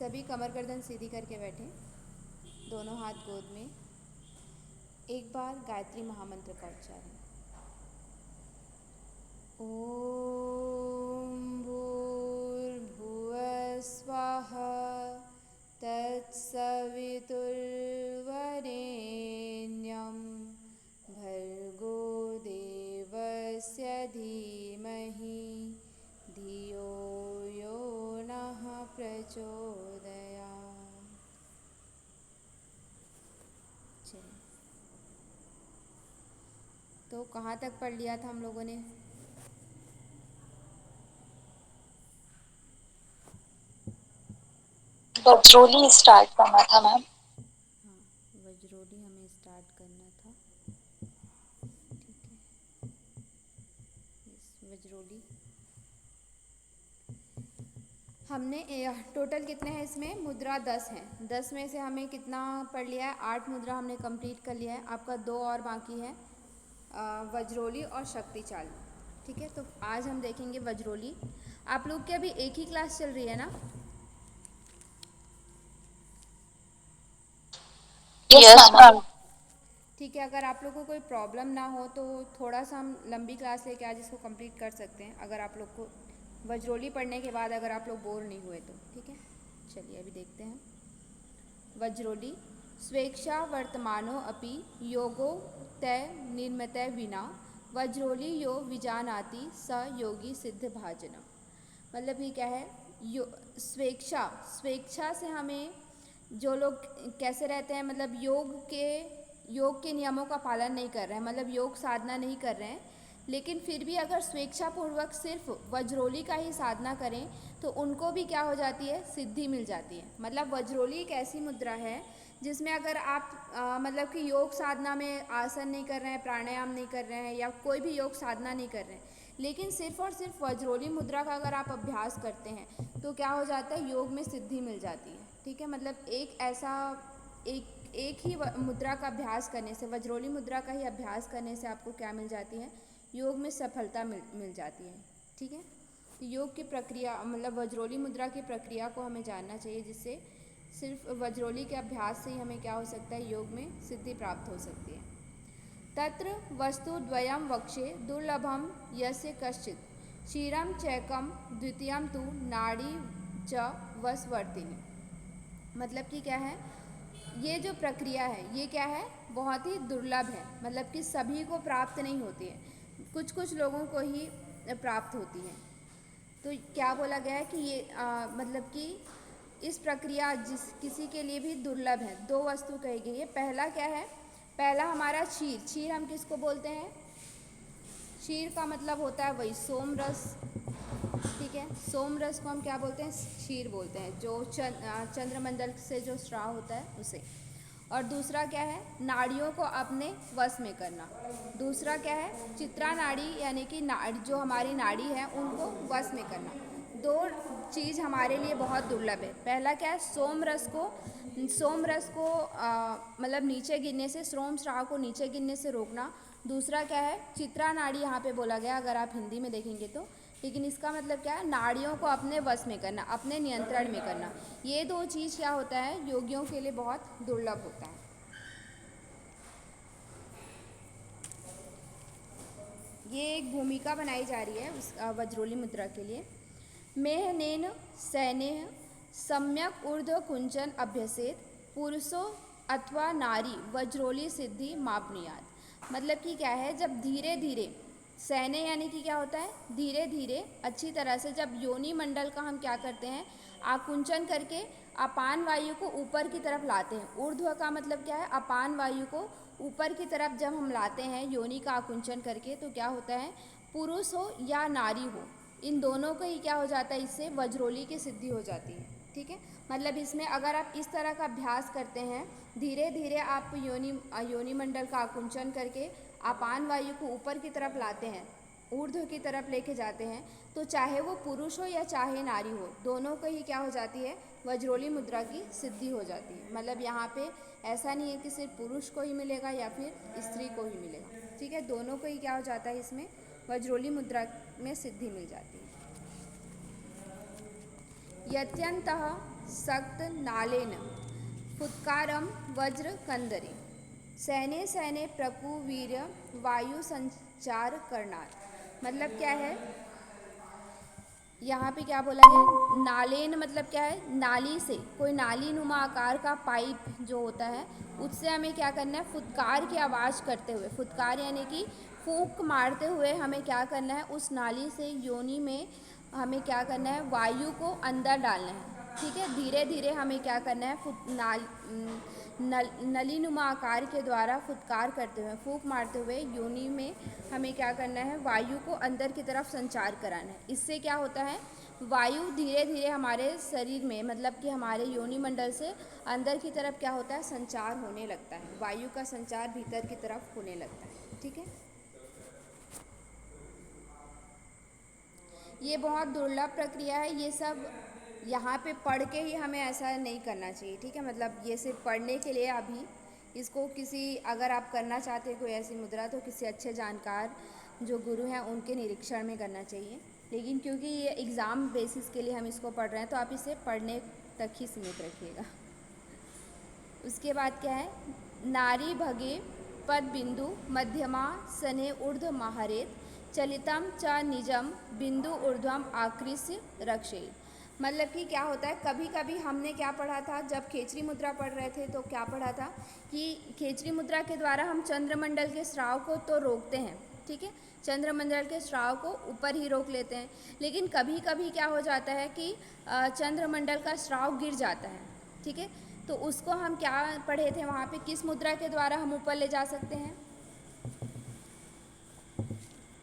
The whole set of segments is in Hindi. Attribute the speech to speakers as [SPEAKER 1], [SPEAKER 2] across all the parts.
[SPEAKER 1] सभी कमर गर्दन सीधी करके बैठे, दोनों हाथ गोद में। एक बार गायत्री महामंत्र का उच्चारण। ओम भूर्भुवः स्वः तत्सवितुर्वरेण्यं भर्गो देवस्य धीमहि धियो यो नः प्रचोदयात्। तो कहाँ तक पढ़ लिया था हम लोगों ने?
[SPEAKER 2] वज्रोली स्टार्ट करना था मैम।
[SPEAKER 1] हाँ, वज्रोली हमें स्टार्ट करना था। ठीक है, वज्रोली हमने टोटल कितने हैं इसमें? मुद्रा 10 हैं। 10 में से हमें कितना पढ़ लिया है? 8 मुद्रा हमने कंप्लीट कर लिया है। आपका 2 और बाकी है, वज्रोली और शक्ति चाल। ठीक है, तो आज हम देखेंगे वज्रोली। आप लोग की अभी एक ही क्लास चल रही है ना?
[SPEAKER 2] Yes ma'am.
[SPEAKER 1] ठीक है, अगर आप लोग को कोई प्रॉब्लम ना हो तो थोड़ा सा हम लंबी क्लास लेके आज इसको कंप्लीट कर सकते हैं, अगर आप लोग को वज्रोली पढ़ने के बाद अगर आप लोग बोर नहीं हुए तो। ठीक है, चलिए अभी देखते हैं वज्रोली। स्वेच्छा वर्तमानो अपि योगो तय निर्मतय विना वज्रोली यो विजानाति स योगी सिद्ध भाजना। मतलब ये क्या है? स्वेच्छा से हमें जो लोग कैसे रहते हैं, मतलब योग के नियमों का पालन नहीं कर रहे हैं, मतलब योग साधना नहीं कर रहे हैं, लेकिन फिर भी अगर स्वेच्छापूर्वक सिर्फ वज्रोली का ही साधना करें तो उनको भी क्या हो जाती है? सिद्धि मिल जाती है। मतलब वज्रोली एक ऐसी मुद्रा है जिसमें अगर आप मतलब कि योग साधना में आसन नहीं कर रहे हैं, प्राणायाम नहीं कर रहे हैं, या कोई भी योग साधना नहीं कर रहे हैं, लेकिन सिर्फ और सिर्फ वज्रोली मुद्रा का अगर आप अभ्यास करते हैं तो क्या हो जाता है? योग में सिद्धि मिल जाती है। ठीक है, मतलब एक ही मुद्रा का अभ्यास करने से, वज्रोली मुद्रा का ही अभ्यास करने से आपको क्या मिल जाती है? योग में सफलता मिल जाती है। ठीक है, तो योग की प्रक्रिया, मतलब वज्रोली मुद्रा की प्रक्रिया को हमें जानना चाहिए, जिससे सिर्फ वज्रोली के अभ्यास से ही हमें क्या हो सकता है? योग में सिद्धि प्राप्त हो सकती है। तत्र वस्तु द्वयं वक्षे दुर्लभम यस्य कश्चित् क्षीरम चैकम द्वितीयम तु नाड़ी च वसवर्तिनी। मतलब कि क्या है? ये जो प्रक्रिया है ये क्या है? बहुत ही दुर्लभ है, मतलब कि सभी को प्राप्त नहीं होती है, कुछ कुछ लोगों को ही प्राप्त होती है। तो क्या बोला गया है कि ये मतलब कि इस प्रक्रिया किसी के लिए भी दुर्लभ है। 2 वस्तु कही गई है। पहला क्या है? पहला हमारा क्षीर हम किसको बोलते हैं? क्षीर का मतलब होता है वही सोम रस। ठीक है, सोम रस को हम क्या बोलते हैं? क्षीर बोलते हैं, जो चंद्रमंडल से जो स्राव होता है उसे। और दूसरा क्या है? नाड़ियों को अपने वश में करना। दूसरा क्या है? चित्रा नाड़ी, यानी कि जो हमारी नाड़ी है उनको वश में करना। 2 चीज़ हमारे लिए बहुत दुर्लभ है। पहला क्या है? सोम रस को मतलब नीचे गिरने से, सोम स्राव को नीचे गिरने से रोकना। दूसरा क्या है? चित्रा नाड़ी यहाँ पे बोला गया, अगर आप हिंदी में देखेंगे तो, लेकिन इसका मतलब क्या है? नाड़ियों को अपने वश में करना, अपने नियंत्रण में करना। ये 2 चीज़ क्या होता है? योगियों के लिए बहुत दुर्लभ होता है। ये एक भूमिका बनाई जा रही है उस वज्रोली मुद्रा के लिए। मेहनेन सैनेह सम्यक ऊर्ध्व कुंचन अभ्यसेत पुरुषो अथवा नारी वज्रोली सिद्धि मापनीयात। मतलब कि क्या है? जब धीरे धीरे सैने, यानी कि क्या होता है? धीरे धीरे अच्छी तरह से जब योनि मंडल का हम क्या करते हैं? आकुंचन करके अपान वायु को ऊपर की तरफ लाते हैं। ऊर्ध्व का मतलब क्या है? अपान वायु को ऊपर की तरफ जब हम लाते हैं योनि का आकुंचन करके, तो क्या होता है? पुरुष हो या नारी हो, इन दोनों को ही क्या हो जाता है? इससे वज्रोली की सिद्धि हो जाती है। ठीक है, मतलब इसमें अगर आप इस तरह का अभ्यास करते हैं, धीरे धीरे आप योनि मंडल का आकुंचन करके अपान वायु को ऊपर की तरफ लाते हैं, ऊर्ध्व की तरफ लेके जाते हैं, तो चाहे वो पुरुष हो या चाहे नारी हो, दोनों को ही क्या हो जाती है? वज्रोली मुद्रा की सिद्धि हो जाती है। मतलब यहाँ पे ऐसा नहीं है कि सिर्फ पुरुष को ही मिलेगा या फिर स्त्री को ही मिलेगा। ठीक है, दोनों को ही क्या हो जाता है? इसमें वज्रोली मुद्रा में सिद्धि मिल जाती है। यत्यंतः सक्त नालेन फुत्कारम वज्र कंदरे सैने सैने प्रकुवीर वायु संचार करनाथ। मतलब क्या है, यहाँ पे क्या बोला गया, नालेन मतलब क्या है, नाली से, कोई नाली नुमा आकार का पाइप जो होता है उससे हमें क्या करना है, फुत्कार की आवाज़ करते हुए, फुत्कार यानी कि फूंक मारते हुए हमें क्या करना है, उस नाली से योनि में हमें क्या करना है, वायु को अंदर डालना है। ठीक है, धीरे धीरे हमें क्या करना है, नलीनुमा आकार के द्वारा फुत्कार करते हुए, फूंक मारते हुए योनि में हमें क्या करना है, वायु को अंदर की तरफ संचार कराना है। इससे क्या होता है, वायु धीरे धीरे हमारे शरीर में, मतलब कि हमारे योनि मंडल से अंदर की तरफ क्या होता है, संचार होने लगता है, वायु का संचार भीतर की तरफ होने लगता है। ठीक है, ये बहुत दुर्लभ प्रक्रिया है, ये सब यहाँ पे पढ़ के ही हमें ऐसा नहीं करना चाहिए। ठीक है, मतलब ये सिर्फ पढ़ने के लिए, अभी इसको किसी, अगर आप करना चाहते हैं कोई ऐसी मुद्रा तो किसी अच्छे जानकार जो गुरु हैं उनके निरीक्षण में करना चाहिए। लेकिन क्योंकि ये एग्ज़ाम बेसिस के लिए हम इसको पढ़ रहे हैं तो आप इसे पढ़ने तक ही सीमित रखिएगा। उसके बाद क्या है, नारी भगे पद बिंदु मध्यमा सने ऊर्ध महारेत चलितम च निजम बिंदु ऊर्ध्वम आकृष्य रक्षे। मतलब कि क्या होता है, कभी कभी हमने क्या पढ़ा था, जब खेचरी मुद्रा पढ़ रहे थे तो क्या पढ़ा था कि खेचरी मुद्रा के द्वारा हम चंद्रमंडल के स्राव को तो रोकते हैं। ठीक है, चंद्रमंडल के स्राव को ऊपर ही रोक लेते हैं, लेकिन कभी कभी क्या हो जाता है कि चंद्रमंडल का स्राव गिर जाता है। ठीक है, तो उसको हम क्या पढ़े थे वहाँ पे, किस मुद्रा के द्वारा हम ऊपर ले जा सकते हैं,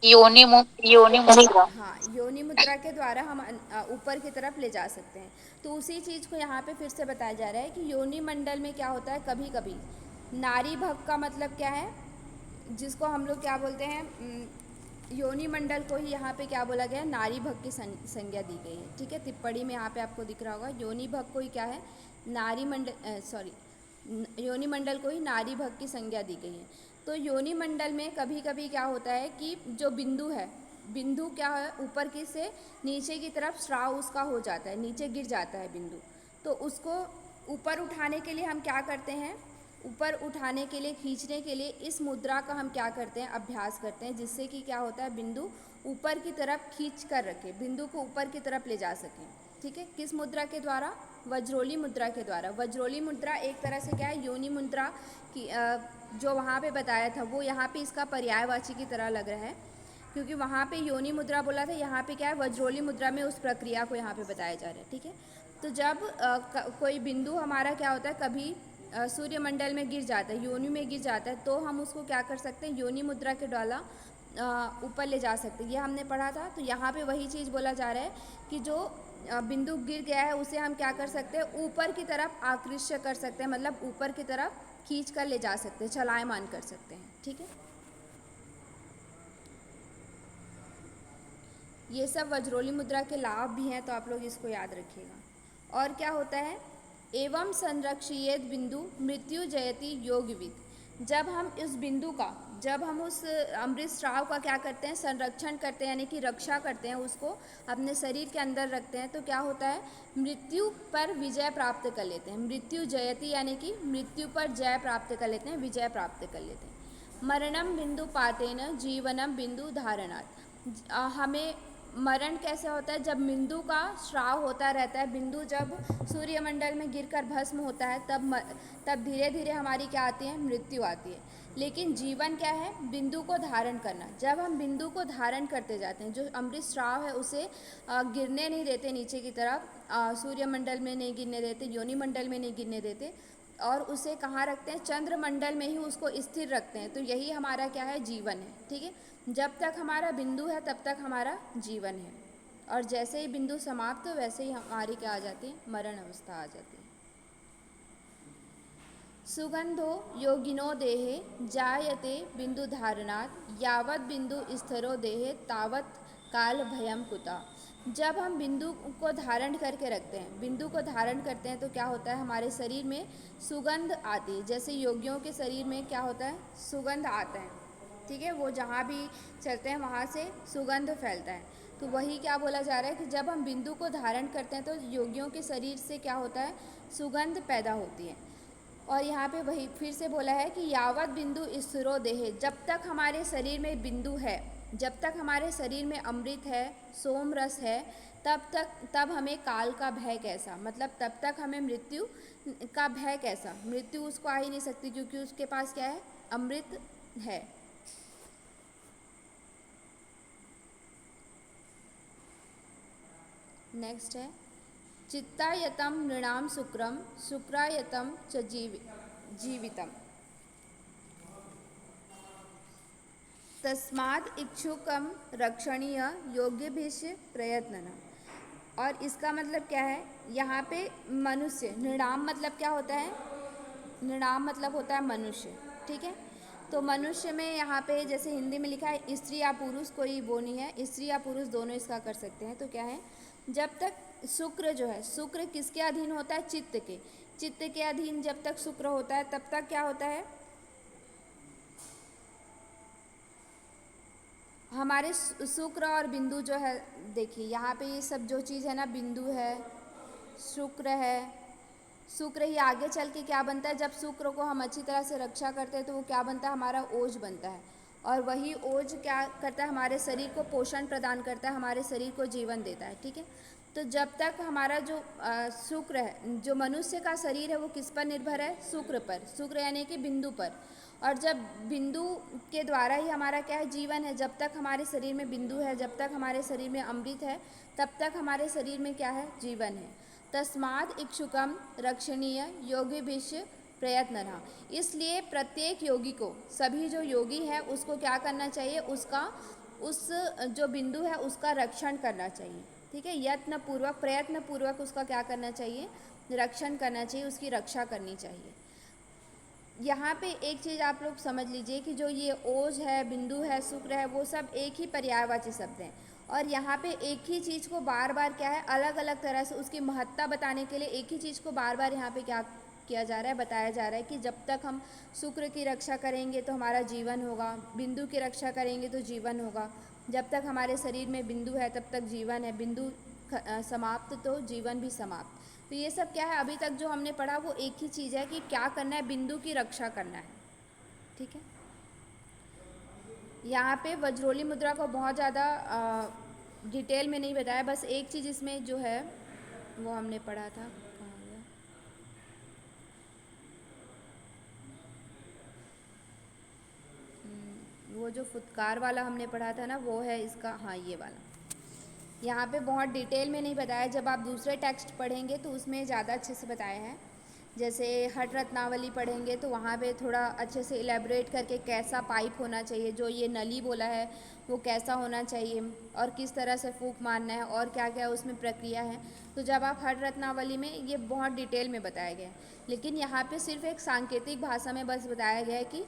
[SPEAKER 2] योनि मुद्रा।
[SPEAKER 1] हाँ, योनि मुद्रा के द्वारा हम ऊपर की तरफ ले जा सकते हैं। तो उसी चीज़ को यहाँ पे फिर से बताया जा रहा है कि योनि मंडल में क्या होता है, कभी कभी नारी भग का मतलब क्या है, जिसको हम लोग क्या बोलते हैं, योनि मंडल को ही यहाँ पे क्या बोला गया है, नारी भग की संज्ञा दी गई है। ठीक है, टिप्पणी में यहाँ पे आपको दिख रहा होगा, योनि भग को ही क्या है, नारी मंडल, सॉरी, योनि मंडल को ही नारी भग की संज्ञा दी गई है। तो योनि मंडल में कभी कभी क्या होता है कि जो बिंदु है, बिंदु क्या है, ऊपर की से नीचे की तरफ स्राव उसका हो जाता है, नीचे गिर जाता है बिंदु। तो उसको ऊपर उठाने के लिए हम क्या करते हैं, ऊपर उठाने के लिए, खींचने के लिए इस मुद्रा का हम क्या करते हैं, अभ्यास करते हैं, जिससे कि क्या होता है, बिंदु ऊपर की तरफ खींच कर रखें, बिंदु को ऊपर की तरफ ले जा सकें। ठीक है, किस मुद्रा के द्वारा, वज्रोली मुद्रा के द्वारा। वज्रोली मुद्रा एक तरह से क्या है, योनि मुद्रा की जो वहाँ पे बताया था वो यहाँ पे इसका पर्यायवाची की तरह लग रहा है, क्योंकि वहाँ पे योनि मुद्रा बोला था, यहाँ पे क्या है, वज्रोली मुद्रा में उस प्रक्रिया को यहाँ पे बताया जा रहा है। ठीक है, तो जब कोई बिंदु हमारा क्या होता है, कभी सूर्यमंडल में गिर जाता है, योनि में गिर जाता है, तो हम उसको क्या कर सकते हैं, योनि मुद्रा के द्वारा ऊपर ले जा सकते हैं। ये हमने पढ़ा था। तो यहाँ पे वही चीज़ बोला जा रहा है कि जो बिंदु गिर गया है उसे हम क्या कर सकते हैं, ऊपर की तरफ आकृष्य कर सकते हैं, मतलब ऊपर की तरफ खींच कर ले जा सकते हैं, चलायमान कर सकते हैं। ठीक है, ये सब वज्रोली मुद्रा के लाभ भी हैं, तो आप लोग इसको याद रखिएगा। और क्या होता है, एवं संरक्षित बिंदु मृत्यु जयति योगविद। जब हम इस बिंदु का, जब हम उस अमृत स्राव का क्या करते हैं, संरक्षण करते हैं, यानी कि रक्षा करते हैं, उसको अपने शरीर के अंदर रखते हैं, तो क्या होता है, मृत्यु पर विजय प्राप्त कर लेते हैं। मृत्यु जयति यानी कि मृत्यु पर जय प्राप्त कर लेते हैं, विजय प्राप्त कर लेते हैं। मरणम बिंदु पातेन जीवनम बिंदु धारणात्। हमें मरण कैसे होता है, जब बिंदु का स्राव होता रहता है, बिंदु जब सूर्यमंडल में गिरकर भस्म होता है तब धीरे धीरे हमारी क्या आती है, मृत्यु आती है। लेकिन जीवन क्या है, बिंदु को धारण करना। जब हम बिंदु को धारण करते जाते हैं, जो अमृत स्राव है उसे गिरने नहीं देते नीचे की तरफ, सूर्यमंडल में नहीं गिरने देते, योनि मंडल में नहीं गिरने देते, और उसे कहाँ रखते हैं, चंद्रमंडल में ही उसको स्थिर रखते हैं। तो यही हमारा क्या है, जीवन है। ठीक है, जब तक हमारा बिंदु है तब तक हमारा जीवन है, और जैसे ही बिंदु समाप्त हो वैसे ही हमारी क्या आ जाती है, मरण अवस्था आ जाती है। सुगंधो योगिनो देहे जायते बिंदु धारणात् यावत बिंदु स्थिरो देहे तावत काल भयम कुता। जब हम बिंदु को धारण करके रखते हैं, बिंदु को धारण करते हैं, तो क्या होता है, हमारे शरीर में सुगंध आती है। जैसे योगियों के शरीर में क्या होता है, सुगंध आता है। ठीक है, वो जहाँ भी चलते हैं वहाँ से सुगंध फैलता है। तो वही क्या बोला जा रहा है कि जब हम बिंदु को धारण करते हैं तो योगियों के शरीर से क्या होता है, सुगंध पैदा होती है। और यहाँ पे वही फिर से बोला है कि यावत बिंदु स्थिरो देहे, जब तक हमारे शरीर में बिंदु है, जब तक हमारे शरीर में अमृत है, सोम रस है, तब हमें काल का भय कैसा, मतलब तब तक हमें मृत्यु का भय कैसा, मृत्यु उसको आ ही नहीं सकती क्योंकि उसके पास क्या है, अमृत है। नेक्स्ट है चित्तायतम नृणाम शुक्रम शुक्रायतम च जीवितम तस्माद इच्छुकम रक्षणीय योग्य भिष प्रयत्न। और इसका मतलब क्या है, यहाँ पे मनुष्य, नृणाम मतलब क्या होता है, नृणाम मतलब होता है मनुष्य, ठीक है। तो मनुष्य में यहाँ पे जैसे हिंदी में लिखा है स्त्री या पुरुष, कोई वो नहीं है, स्त्री या पुरुष दोनों इसका कर सकते हैं। तो क्या है, जब तक शुक्र जो है, शुक्र किसके अधीन होता है, चित्त के, चित्त के अधीन जब तक शुक्र होता है तब तक क्या होता है, हमारे शुक्र और बिंदु जो है, देखिए यहाँ पे ये सब जो चीज़ है ना, बिंदु है, शुक्र है, शुक्र ही आगे चल के क्या बनता है, जब शुक्र को हम अच्छी तरह से रक्षा करते हैं तो वो क्या बनता है, हमारा ओज बनता है। और वही ओज क्या करता है, हमारे शरीर को पोषण प्रदान करता है, हमारे शरीर को जीवन देता है, ठीक है। तो जब तक हमारा जो शुक्र है, जो मनुष्य का शरीर है वो किस पर निर्भर है, शुक्र पर, शुक्र यानी कि बिंदु पर। और जब बिंदु के द्वारा ही हमारा क्या है, जीवन है, जब तक हमारे शरीर में बिंदु है, जब तक हमारे शरीर में अमृत है, तब तक हमारे शरीर में क्या है, जीवन है। तस्माद इच्छुकम रक्षणीय योगी भिष प्रयत्न रहा, इसलिए प्रत्येक योगी को, सभी जो योगी है उसको क्या करना चाहिए, उसका उस जो बिंदु है उसका रक्षण करना चाहिए, ठीक है। यत्न पूर्वक, प्रयत्न पूर्वक उसका क्या करना चाहिए, रक्षण करना चाहिए, उसकी रक्षा करनी चाहिए। यहाँ पे एक चीज़ आप लोग समझ लीजिए कि जो ये ओज है, बिंदु है, शुक्र है, वो सब एक ही पर्यायवाची शब्द हैं। और यहाँ पे एक ही चीज़ को बार बार क्या है, अलग अलग तरह से उसकी महत्ता बताने के लिए एक ही चीज़ को बार बार यहाँ पे क्या किया जा रहा है, बताया जा रहा है कि जब तक हम शुक्र की रक्षा करेंगे तो हमारा जीवन होगा, बिंदु की रक्षा करेंगे तो जीवन होगा, जब तक हमारे शरीर में बिंदु है तब तक जीवन है, बिंदु समाप्त तो जीवन भी समाप्त। तो ये सब क्या है, अभी तक जो हमने पढ़ा वो एक ही चीज़ है कि क्या करना है, बिंदु की रक्षा करना है, ठीक है। यहाँ पे वज्रोली मुद्रा को बहुत ज़्यादा डिटेल में नहीं बताया, बस एक चीज़ इसमें जो है वो हमने पढ़ा था, कहाँ गया, वो जो फुटकार वाला हमने पढ़ा था ना, वो है इसका, हाँ ये वाला। यहाँ पे बहुत डिटेल में नहीं बताया, जब आप दूसरे टेक्स्ट पढ़ेंगे तो उसमें ज़्यादा अच्छे से बताया है। जैसे हठ रत्नावली पढ़ेंगे तो वहाँ पे थोड़ा अच्छे से इलेबोरेट करके कैसा पाइप होना चाहिए, जो ये नली बोला है वो कैसा होना चाहिए, और किस तरह से फूंक मारना है, और क्या क्या उसमें प्रक्रिया है। तो जब आप हठ रत्नावली में ये बहुत डिटेल में बताया गया है, लेकिन यहाँ पे सिर्फ एक सांकेतिक भाषा में बस बताया गया है कि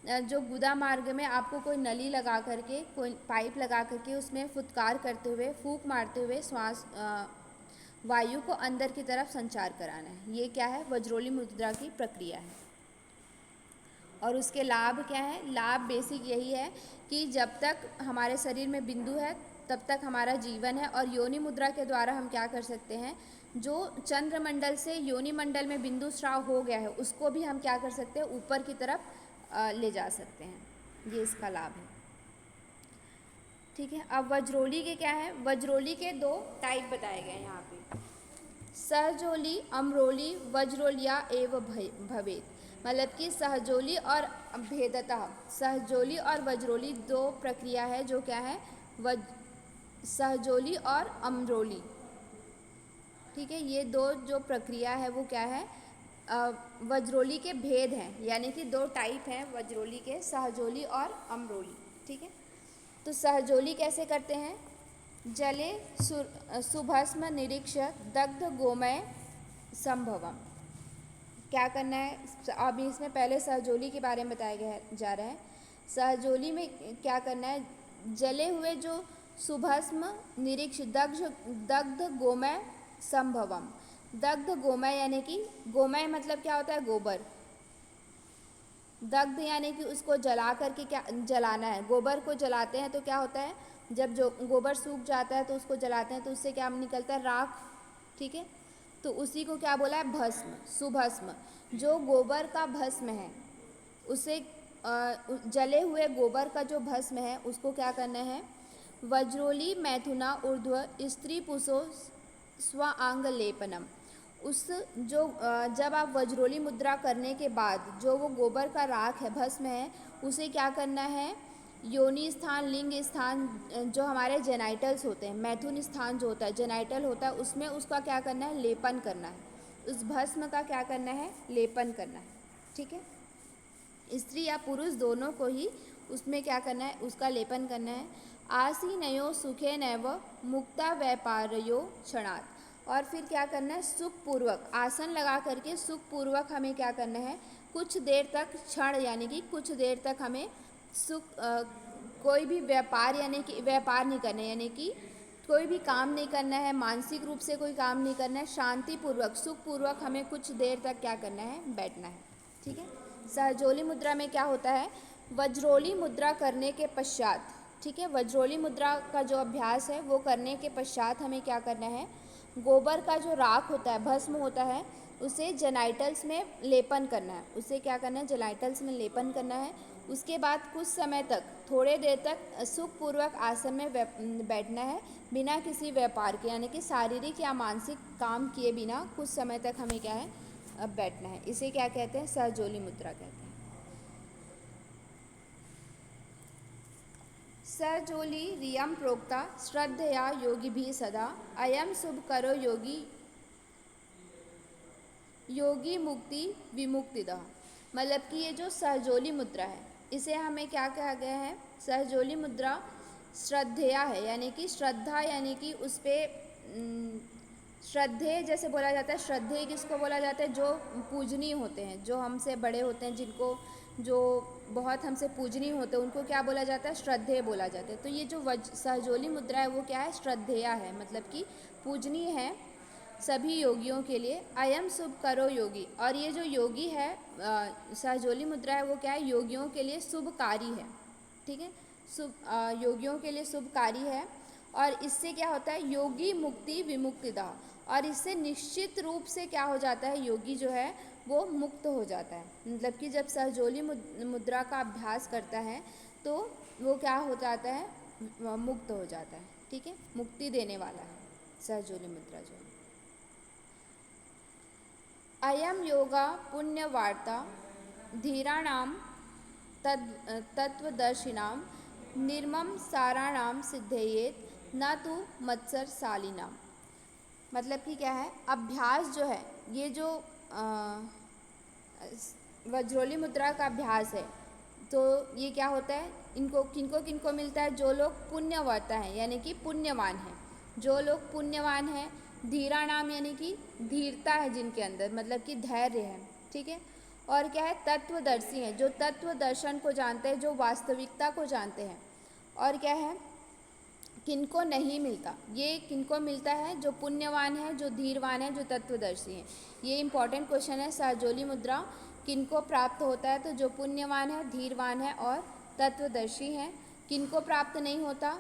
[SPEAKER 1] जो गुदा मार्ग में आपको कोई नली लगा करके, कोई पाइप लगा करके उसमें फुटकार करते हुए, फूंक मारते हुए श्वास वायु को अंदर की तरफ संचार कराना है। ये क्या है, वज्रोली मुद्रा की प्रक्रिया है। और उसके लाभ क्या है, लाभ बेसिक यही है कि जब तक हमारे शरीर में बिंदु है तब तक हमारा जीवन है। और योनि मुद्रा के द्वारा हम क्या कर सकते हैं, जो चंद्रमंडल से योनि मंडल में बिंदु स्राव हो गया है उसको भी हम क्या कर सकते हैं, ऊपर की तरफ ले जा सकते हैं। ये इसका लाभ है, ठीक है। अब वज्रोली के क्या है, वज्रोली के दो टाइप बताए गए हैं यहाँ पे, सहजोली, अमरोली, वज्रोलिया एव भवेद, मतलब कि सहजोली और भेदतः, सहजोली और वज्रोली दो प्रक्रिया है जो क्या है, सहजोली और अमरोली, ठीक है। ये दो जो प्रक्रिया है वो क्या है, वज्रोली के भेद हैं, यानी कि दो टाइप हैं वज्रोली के, सहजोली और अमरोली, ठीक है। तो सहजोली कैसे करते हैं, जले सुभस्म निरीक्ष दग्ध गोमय संभवम, क्या करना है, अभी इसमें पहले सहजोली के बारे में बताया गया जा रहा है। सहजोली में क्या करना है, जले हुए जो सुभस्म निरीक्ष दग्ध गोमय संभवम, दग्ध गोमय यानी कि गोमय मतलब क्या होता है, गोबर, दग्ध यानी कि उसको जला करके क्या जलाना है, गोबर को जलाते हैं तो क्या होता है, जब जो गोबर सूख जाता है तो उसको जलाते हैं तो उससे क्या निकलता है, राख, ठीक है। तो उसी को क्या बोला है, भस्म, सुभस्म। जो गोबर का भस्म है उसे जले हुए गोबर का जो भस्म है उसको क्या करना है, वज्रोली मैथुना ऊर्ध्व स्त्री पुषो स्वांग लेपनम। उस जो जब आप वज्रोली मुद्रा करने के बाद जो वो गोबर का राख है, भस्म है, उसे क्या करना है, योनि स्थान, लिंग स्थान, जो हमारे जेनाइटल्स होते हैं, मैथुन स्थान जो होता है, जेनाइटल होता है, उसमें उसका क्या करना है, लेपन करना है। उस भस्म का क्या करना है, लेपन करना है, ठीक है। स्त्री या पुरुष दोनों को ही उसमें क्या करना है, उसका लेपन करना है। आसीनयो सुखे नैव मुक्ता व्यापारयो क्षणात्। और फिर क्या करना है, सुखपूर्वक आसन लगा करके सुखपूर्वक हमें क्या करना है, कुछ देर तक, क्षण यानी कि कुछ देर तक हमें कोई भी व्यापार यानी कि व्यापार नहीं करना है, यानी कि कोई भी काम नहीं करना है, मानसिक रूप से कोई काम नहीं करना है, शांतिपूर्वक सुखपूर्वक हमें कुछ देर तक क्या करना है, बैठना है, ठीक है। सहजोली मुद्रा में क्या होता है, वज्रोली मुद्रा करने के पश्चात, ठीक है, वज्रोली मुद्रा का जो अभ्यास है वो करने के पश्चात हमें क्या करना है, गोबर का जो राख होता है, भस्म होता है, उसे जेनाइटल्स में लेपन करना है। उसे क्या करना है, जेनाइटल्स में लेपन करना है। उसके बाद कुछ समय तक, थोड़े देर तक सुखपूर्वक आसन में बैठना है, बिना किसी व्यापार के, यानी कि शारीरिक या मानसिक काम किए बिना कुछ समय तक हमें क्या है, अब बैठना है। इसे क्या कहते हैं, सहजोली मुद्रा कहते हैं। सहजोली रियम प्रोक्ता श्रद्धया योगी भी सदा, अयम शुभ करो योगी मुक्ति विमुक्तिदा। मतलब कि ये जो सहजोली मुद्रा है इसे हमें क्या कहा गया है, सहजोली मुद्रा श्रद्धेया है, यानी कि श्रद्धा, यानी कि उस पर श्रद्धेय जैसे बोला जाता है। श्रद्धेय किसको बोला जाता है, जो पूजनीय होते हैं, जो हमसे बड़े होते हैं, जिनको जो बहुत हमसे पूजनीय होते हैं, उनको क्या बोला जाता है, श्रद्धेय बोला जाता है। तो ये जो सहजोली मुद्रा है वो क्या है, श्रद्धेया है, मतलब कि पूजनीय है सभी योगियों के लिए। अयम शुभ करो योगी, और ये जो योगी है सहजोली मुद्रा है वो क्या है, योगियों के लिए शुभकारी है, ठीक है, शुभ योगियों के लिए शुभकारी है। और इससे क्या होता है, योगी मुक्ति विमुक्तिदा, और इससे निश्चित रूप से क्या हो जाता है, योगी जो है वो मुक्त हो जाता है। मतलब कि जब सहजोली मुद्रा का अभ्यास करता है तो वो क्या हो जाता है, मुक्त हो जाता है, ठीक है, मुक्ति देने वाला है सहजोली मुद्रा जो है। अयम योगा पुण्यवार्ता धीराणाम तत्वदर्शिनाम निर्मम साराणाम सिद्धयेत न तो मत्सर सालिनाम। मतलब कि क्या है, अभ्यास जो है, ये जो वज्रोली मुद्रा का अभ्यास है, तो ये क्या होता है, इनको किनको किनको मिलता है, जो लोग पुण्यवर्ता हैं, यानी कि पुण्यवान हैं, जो लोग पुण्यवान हैं, धीरा नाम यानी कि धीरता है जिनके अंदर, मतलब कि धैर्य है, ठीक है। और क्या है, तत्वदर्शी हैं, जो तत्व दर्शन को जानते हैं, जो वास्तविकता को जानते हैं। और क्या है, किनको नहीं मिलता, ये किनको मिलता है, जो पुण्यवान है, जो धीरवान है, जो तत्वदर्शी हैं। ये इंपॉर्टेंट क्वेश्चन है, सहजोली मुद्रा किनको प्राप्त होता है, तो जो पुण्यवान है, धीरवान है और तत्वदर्शी हैं। किनको प्राप्त नहीं होता,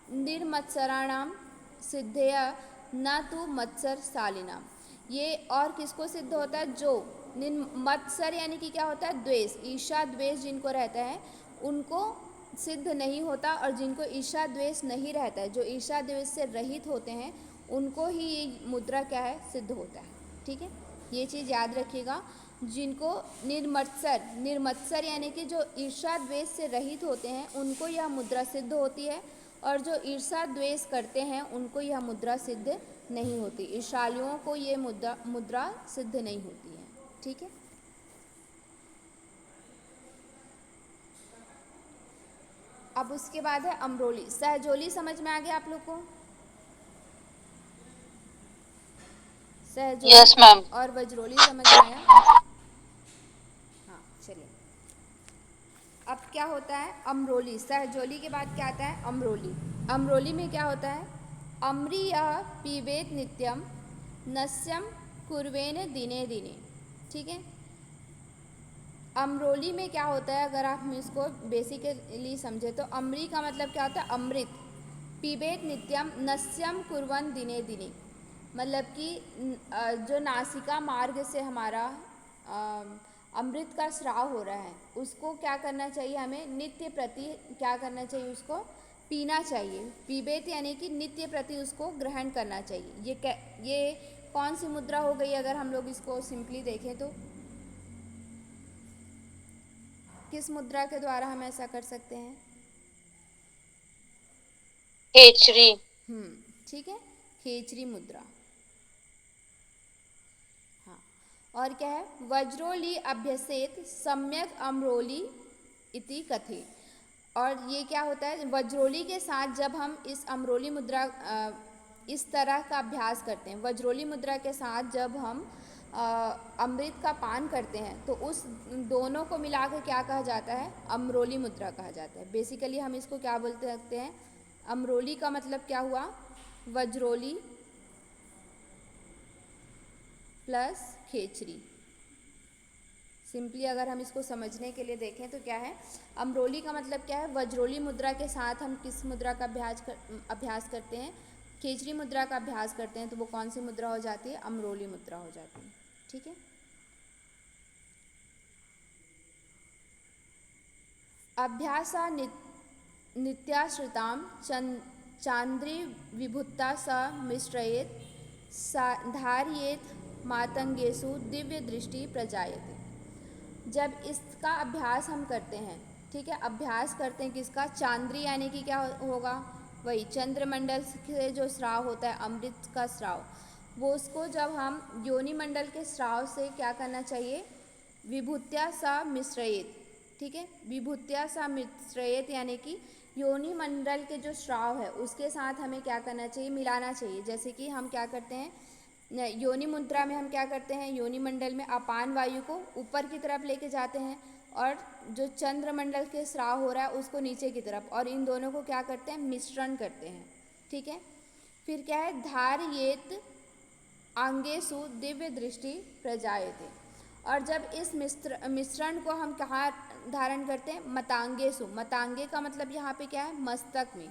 [SPEAKER 1] निर्मत्सराणाम सिद्धेय न तो मत्सर सालिनाम। ये और किसको सिद्ध होता है, जो मत्सर यानी कि क्या होता है, द्वेष, ईर्ष्या द्वेष जिनको रहता है उनको सिद्ध नहीं होता, और जिनको ईर्ष्या द्वेष नहीं रहता है, जो ईर्ष्या द्वेष से रहित होते हैं, उनको ही ये मुद्रा क्या है, सिद्ध होता है, ठीक है। ये चीज़ याद रखिएगा, जिनको निर्मत्सर यानी कि जो ईर्ष्या द्वेष से रहित होते हैं उनको यह मुद्रा सिद्ध होती है, और जो ईर्ष्या द्वेष करते हैं उनको यह मुद्रा सिद्ध नहीं होती। ईर्ष्यालुओं को ये मुद्रा सिद्ध नहीं होती है, ठीक है। अब उसके बाद है अमरोली। सहजोली समझ में आ गया आप लोग को, सहजोली
[SPEAKER 2] यस मैम।
[SPEAKER 1] और वज्रोली समझ में आया। हाँ चलिए, अब क्या होता है अमरोली। सहजोली के बाद क्या आता है, अमरोली। अमरोली में क्या होता है, अम्रिय पीबेत नित्यम नस्यम कुर्वेन दिने दिने, ठीक है। अमरोली में क्या होता है, अगर आप इसको बेसिकली समझे तो अमरी का मतलब क्या होता है, अमृत, पिबेत नित्यम नस्यम कुर्वन् दिने दिने, मतलब कि जो नासिका मार्ग से हमारा अमृत का स्राव हो रहा है उसको क्या करना चाहिए, हमें नित्य प्रति क्या करना चाहिए, उसको पीना चाहिए। पिबेत यानी कि नित्य प्रति उसको ग्रहण करना चाहिए। ये कौन सी मुद्रा हो गई अगर हम लोग इसको सिंपली देखें तो? किस मुद्रा के द्वारा हम ऐसा कर सकते हैं?
[SPEAKER 2] खेचरी।
[SPEAKER 1] ठीक है, खेचरी मुद्रा। हाँ, और क्या है, वज्रोली अभ्यसेत सम्यक अम्रोली इति कथे। और ये क्या होता है, वज्रोली के साथ जब हम इस अम्रोली मुद्रा इस तरह का अभ्यास करते हैं, वज्रोली मुद्रा के साथ जब हम अमृत का पान करते हैं तो उस दोनों को मिलाकर क्या कहा जाता है, अम्रोली मुद्रा कहा जाता है। बेसिकली हम इसको क्या बोलते सकते हैं, अम्रोली का मतलब क्या हुआ, वज्रोली प्लस खेचरी। सिंपली अगर हम इसको समझने के लिए देखें तो क्या है, अम्रोली का मतलब क्या है, वज्रोली मुद्रा के साथ हम किस मुद्रा का अभ्यास करते हैं, खेचरी मुद्रा का अभ्यास करते हैं, तो वो कौन सी मुद्रा हो जाती है, अम्रोली मुद्रा हो जाती है। ठीक है, अभ्यासा नित्याश्रिताम चांद्री विभुत्ता स मिश्रयेत धारयेत मातंगेशु दिव्य दृष्टि प्रजायते। जब इसका अभ्यास हम करते हैं, ठीक है, अभ्यास करते हैं किसका, चांद्री यानी कि क्या होगा, वही चंद्रमंडल से जो स्राव होता है अमृत का स्राव, वो उसको जब हम योनि मंडल के स्राव से क्या करना चाहिए, विभूत्या सा मिश्रयेत। ठीक है, विभूत्या सा मिश्रयेत यानी कि योनि मंडल के जो स्राव है उसके साथ हमें क्या करना चाहिए, मिलाना चाहिए। जैसे कि हम क्या करते हैं, योनि मुद्रा में हम क्या करते हैं, योनि मंडल में अपान वायु को ऊपर की तरफ लेके जाते हैं और जो चंद्रमंडल के स्राव हो रहा है उसको नीचे की तरफ, और इन दोनों को क्या करते हैं, मिश्रण करते हैं। ठीक है, फिर क्या है, धारयेत आंगेसु दिव्य दृष्टि प्रजायते। और जब इस मिश्रण को हम कहाँ धारण करते हैं, मतांगेसु। मतांगे का मतलब यहाँ पे क्या है, मस्तक में।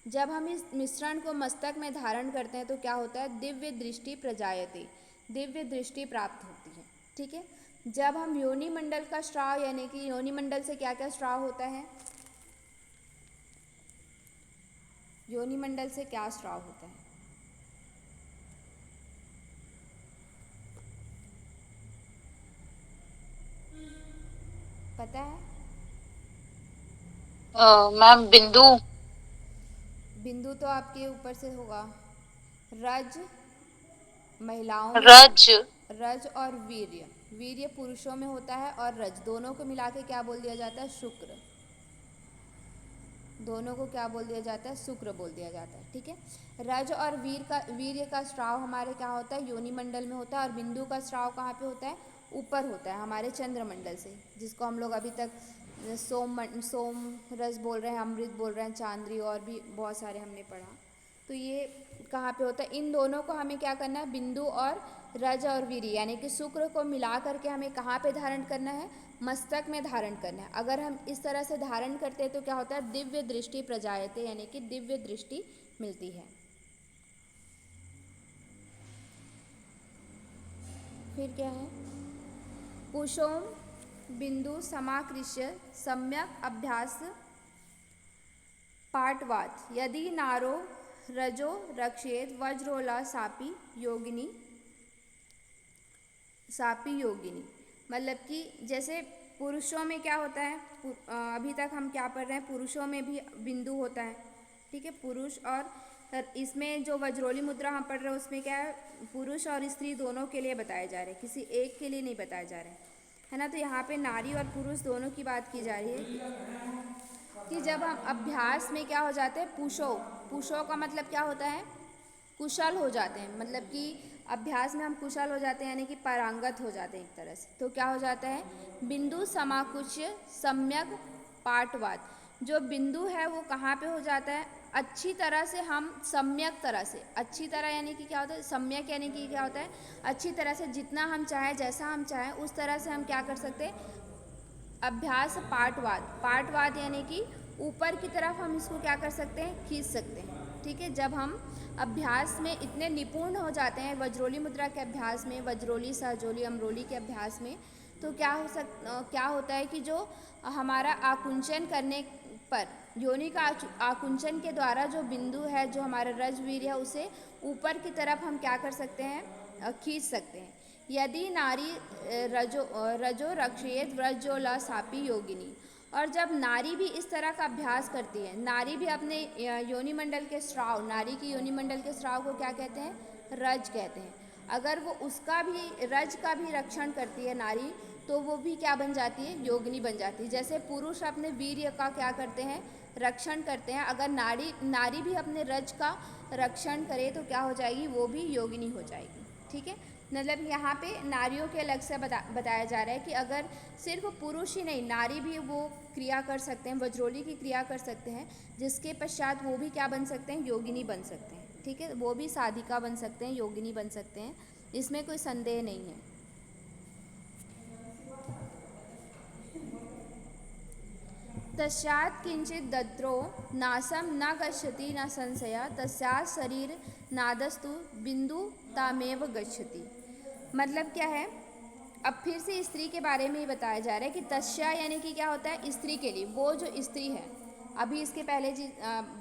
[SPEAKER 1] जब हम इस मिश्रण को मस्तक में धारण करते हैं तो क्या होता है, दिव्य दृष्टि प्रजायते, दिव्य दृष्टि प्राप्त होती है। ठीक है, जब हम योनि मंडल का स्राव यानी कि योनि मंडल से क्या क्या स्राव होता है, योनि मंडल से क्या स्राव होता है, पता है?
[SPEAKER 2] मैम बिंदु।
[SPEAKER 1] बिंदु तो आपके ऊपर से होगा। रज महिलाओं में,
[SPEAKER 2] रज।
[SPEAKER 1] रज और वीर्य, वीर्य पुरुषों में होता है, और रज दोनों को मिला के क्या बोल दिया जाता है, शुक्र। दोनों को क्या बोल दिया जाता है, शुक्र बोल दिया जाता है। ठीक है, रज और वीर्य का स्राव हमारे क्या होता है, योनि मंडल में होता है, और बिंदु का स्राव कहाँ पे होता है, ऊपर होता है हमारे चंद्रमंडल से, जिसको हम लोग अभी तक सोम रस बोल रहे हैं, अमृत बोल रहे हैं, चांद्री और भी बहुत सारे हमने पढ़ा। तो ये कहाँ पे होता है, इन दोनों को हमें क्या करना है, बिंदु और रज और वीर्य यानी कि शुक्र को मिला करके हमें कहाँ पे धारण करना है, मस्तक में धारण करना है। अगर हम इस तरह से धारण करते हैं तो क्या होता है, दिव्य दृष्टि प्रजायते यानी कि दिव्य दृष्टि मिलती है। फिर क्या है, पुषोम बिंदु समाकृष्य सम्यक अभ्यास पाठवात यदि नारो रजो रक्षेत वज्रोला सापी योगिनी, सापी योगिनी। मतलब कि जैसे पुरुषों में क्या होता है, अभी तक हम क्या पढ़ रहे हैं, पुरुषों में भी बिंदु होता है। ठीक है, पुरुष, और इसमें जो वज्रोली मुद्रा हम पढ़ रहे हैं उसमें क्या है, पुरुष और स्त्री दोनों के लिए बताए जा रहे हैं, किसी एक के लिए नहीं बताए जा रहे हैं, है ना। तो यहाँ पे नारी और पुरुष दोनों की बात की जा रही है कि जब हम अभ्यास में क्या हो जाते हैं, पुषो का मतलब क्या होता है, कुशल हो जाते हैं, मतलब कि अभ्यास में हम कुशल हो जाते हैं यानी कि पारंगत हो जाते हैं एक तरह से। तो क्या हो जाता है, बिंदु समाकुच्य सम्यक पाठवाद। जो बिंदु है वो कहाँ पे हो जाता है, अच्छी तरह से हम सम्यक तरह से, अच्छी तरह यानी कि क्या होता है, सम्यक यानी कि क्या होता है, अच्छी तरह से जितना हम चाहें, जैसा हम चाहें उस तरह से हम क्या कर सकते हैं, अभ्यास पाठवाद। पाठवाद यानी कि ऊपर की तरफ हम इसको क्या कर सकते हैं, खींच सकते हैं। ठीक है, जब हम अभ्यास में इतने निपुण हो जाते हैं वज्रोली मुद्रा के अभ्यास में, वज्रोली, सहजोली, अमरोली के अभ्यास में, तो क्या होता है कि जो हमारा आकुंचन करने पर, योनि का आकुंचन के द्वारा जो बिंदु है, जो हमारा रजवीर है, उसे ऊपर की तरफ हम क्या कर सकते हैं, खींच सकते हैं। यदि नारी रजो रक्षेत व्रजोला सापी योगिनी। और जब नारी भी इस तरह का अभ्यास करती है, नारी भी अपने योनि मंडल के स्राव, नारी की योनि मंडल के स्राव को क्या कहते हैं, रज कहते हैं। अगर वो उसका भी, रज का भी रक्षण करती है नारी, तो वो भी क्या बन जाती है, योगिनी बन जाती है। जैसे पुरुष अपने वीर्य का क्या करते हैं, रक्षण करते हैं, अगर नारी भी अपने रज का रक्षण करे तो क्या हो जाएगी, वो भी योगिनी हो जाएगी। ठीक है, मतलब यहाँ पे नारियों के अलग से बताया जा रहा है कि अगर सिर्फ पुरुष ही नहीं, नारी भी वो क्रिया कर सकते हैं, वज्रोली की क्रिया कर सकते हैं, जिसके पश्चात वो भी क्या बन सकते हैं, योगिनी बन सकते हैं। ठीक है, वो भी साधिका बन सकते हैं, योगिनी बन सकते हैं, इसमें कोई संदेह नहीं है। तस्यात् किंचित दद्रो नासम न गच्छति न संशया तस्यात् शरीर नादस्तु बिंदु तामेव गच्छति। मतलब क्या है, अब फिर से स्त्री के बारे में ही बताया जा रहा है कि तस्या यानी कि क्या होता है, स्त्री के लिए, वो जो स्त्री है, अभी इसके पहले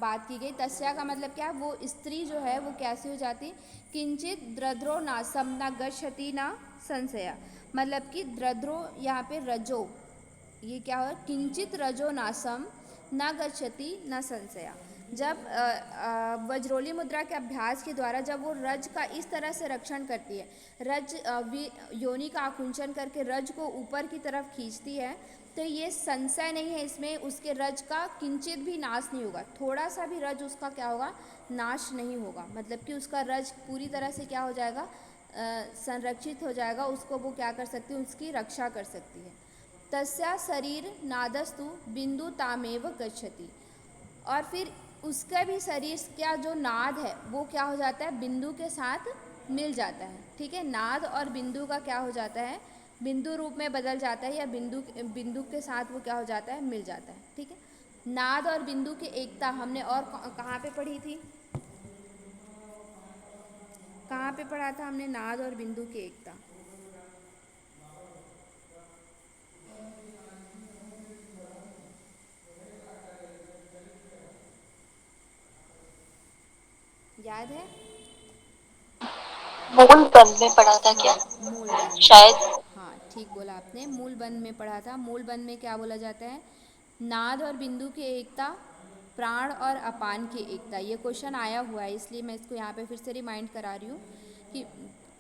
[SPEAKER 1] बात की गई, तस्या का मतलब क्या है, वो स्त्री जो है वो कैसी हो जाती, किंचित द्रद्रो नासम न गच्छति न संशया। मतलब कि द्रद्रो यहाँ पे रजो, ये क्या हो, किंचित रजो नासम न गच्छति न संशया। जब वज्रोली मुद्रा के अभ्यास के द्वारा जब वो रज का इस तरह से रक्षण करती है, रज योनि का आकुंचन करके रज को ऊपर की तरफ खींचती है, तो ये संशय नहीं है इसमें, उसके रज का किंचित भी नाश नहीं होगा, थोड़ा सा भी रज उसका क्या होगा, नाश नहीं होगा। मतलब कि उसका रज पूरी तरह से क्या हो जाएगा, संरक्षित हो जाएगा, उसको वो क्या कर सकती है, उसकी रक्षा कर सकती है। तस्या शरीर नादस्तु बिंदु तामेव गच्छति। और फिर उसका भी शरीर का जो नाद है वो क्या हो जाता है, बिंदु के साथ मिल जाता है। ठीक है, नाद और बिंदु का क्या हो जाता है, बिंदु रूप में बदल जाता है, या बिंदु के साथ वो क्या हो जाता है, मिल जाता है। ठीक है, नाद और बिंदु की एकता हमने और कहाँ पे पढ़ी थी, कहाँ पे पढ़ा था हमने नाद और बिंदु की एकता, याद है?
[SPEAKER 2] मूल बंद में पढ़ा था क्या?
[SPEAKER 1] हाँ, मूल बंद में।
[SPEAKER 2] शायद।
[SPEAKER 1] हाँ, ठीक बोला आपने, मूल बंद में पढ़ा था। मूल बंद में क्या बोला जाता है, नाद और बिंदु की एकता, प्राण और अपान की एकता। ये क्वेश्चन आया हुआ है, इसलिए मैं इसको यहाँ पे फिर से रिमाइंड करा रही हूँ कि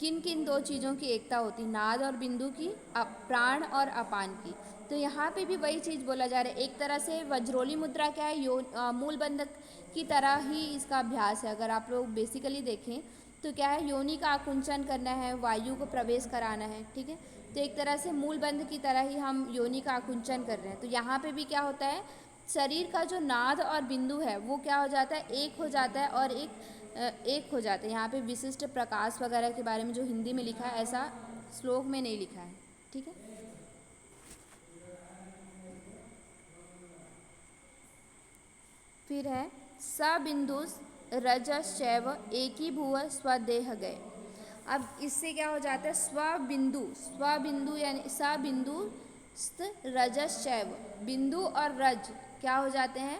[SPEAKER 1] किन किन दो चीज़ों की एकता होती, नाद और बिंदु की, प्राण और अपान की। तो यहाँ पे भी वही चीज़ बोला जा रहा है। एक तरह से वज्रोली मुद्रा क्या है, मूल बंधक की तरह ही इसका अभ्यास है। अगर आप लोग बेसिकली देखें तो क्या है, योनि का आकुंचन करना है, वायु को प्रवेश कराना है। ठीक है, तो एक तरह से मूल बंध की तरह ही हम योनि का आकुंचन कर रहे हैं। तो यहाँ पे भी क्या होता है, शरीर का जो नाद और बिंदु है वो क्या हो जाता है, एक हो जाता है, और एक हो जाता है। यहाँ पे विशिष्ट प्रकाश वगैरह के बारे में जो हिंदी में लिखा है, ऐसा श्लोक में नहीं लिखा है। ठीक है, फिर है सबिंदुस रजश्चैव एकीभूव स्वदेह गए। अब इससे क्या हो जाता है, स्वबिंदु यानी सबिंदु रजश्चैव, बिंदु और रज क्या हो जाते हैं,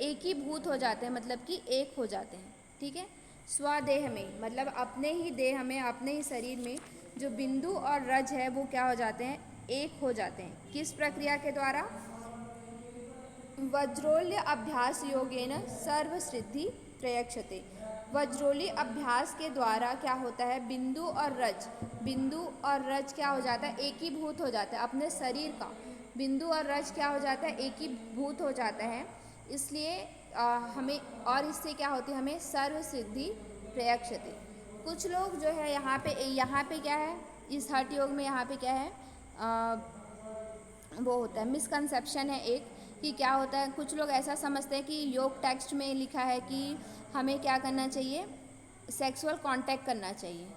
[SPEAKER 1] एकीभूत हो जाते हैं, मतलब कि एक हो जाते हैं। ठीक है, स्वदेह में मतलब अपने ही देह में, अपने ही शरीर में जो बिंदु और रज है वो क्या हो जाते हैं, एक हो जाते हैं। किस प्रक्रिया के द्वारा, वज्रोल्य अभ्यास योगेन सर्वसिद्धि प्रयक्षते। वज्रोली अभ्यास के द्वारा क्या होता है, बिंदु और रज क्या हो जाता है, एकीभूत हो जाता है। अपने शरीर का बिंदु और रज क्या हो जाता है, एकीभूत हो जाता है। इसलिए हमें, और इससे क्या होती है, हमें सर्वसिद्धि प्रयक्षते। कुछ लोग जो है यहाँ पे क्या है, इस हठ योग में यहाँ पे क्या है, वो होता है, मिसकंसेप्शन है एक, कि क्या होता है, कुछ लोग ऐसा समझते हैं कि योग टेक्स्ट में लिखा है कि हमें क्या करना चाहिए, सेक्सुअल कांटेक्ट करना चाहिए।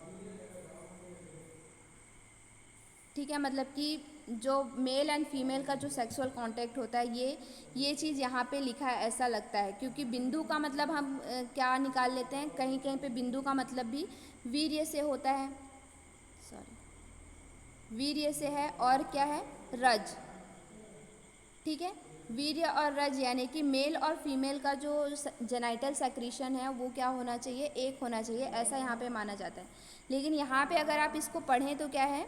[SPEAKER 1] ठीक है, मतलब कि जो मेल एंड फीमेल का जो सेक्सुअल कांटेक्ट होता है ये चीज़ यहाँ पे लिखा है ऐसा लगता है, क्योंकि बिंदु का मतलब हम क्या निकाल लेते हैं, कहीं कहीं पे बिंदु का मतलब भी वीर्य से होता है, सॉरी वीर्य से है, और क्या है रज, ठीक है। वीर्य और रज यानी कि मेल और फीमेल का जो जेनाइटल सेक्रीशन है वो क्या होना चाहिए, एक होना चाहिए, ऐसा यहाँ पे माना जाता है। लेकिन यहाँ पे अगर आप इसको पढ़ें तो क्या है,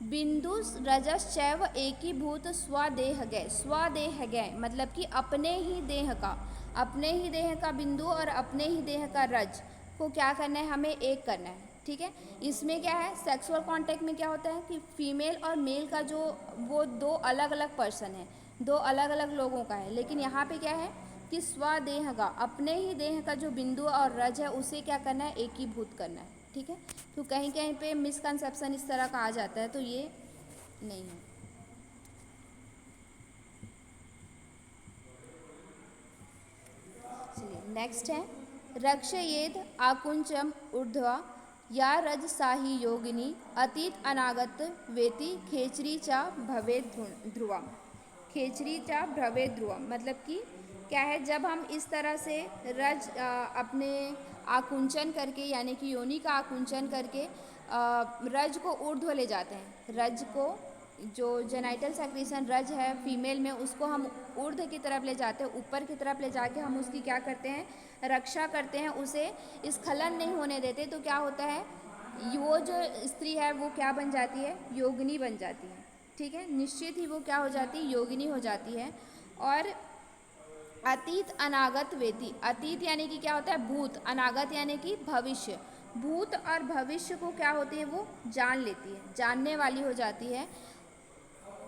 [SPEAKER 1] बिंदु रजश्चैव एकीभूत स्वदेहगय, स्वदेहगय मतलब कि अपने ही देह का बिंदु और अपने ही देह का रज को क्या करना है, हमें एक करना है, ठीक है। इसमें क्या है, सेक्सुअल कांटेक्ट में क्या होता है कि फीमेल और मेल का जो वो दो अलग अलग पर्सन है, दो अलग अलग लोगों का है। लेकिन यहाँ पे क्या है कि स्वदेह का, अपने ही देह का जो बिंदु और रज है उसे क्या करना है, एकीभूत करना है, ठीक है। तो कहीं कहीं पे मिसकंसेप्शन इस तरह का आ जाता है, तो ये नहीं है। चलिए नेक्स्ट है, रक्षयेद आकुंचम ऊर्ध्वा या रजसाही योगिनी अतीत अनागत वेति खेचरी चा भवे ध्रुवम, खेचरी चा भवे ध्रुवम मतलब कि क्या है, जब हम इस तरह से रज अपने आकुंचन करके यानी कि योनि का आकुंचन करके रज को ऊर्ध्व ले जाते हैं, रज को जो जेनाइटल सेक्रीशन रज है फीमेल में उसको हम ऊर्ध्व की तरफ ले जाते हैं, ऊपर की तरफ ले जाके हम उसकी क्या करते हैं, रक्षा करते हैं, उसे स्खलन नहीं होने देते। तो क्या होता है, वो जो स्त्री है वो क्या बन जाती है, योगिनी बन जाती है, ठीक है। निश्चित ही वो क्या हो जाती है, योगिनी हो जाती है। और अतीत अनागत वेति, अतीत यानी कि क्या होता है भूत, अनागत यानी कि भविष्य, भूत और भविष्य को क्या होती है, वो जान लेती है, जानने वाली हो जाती है।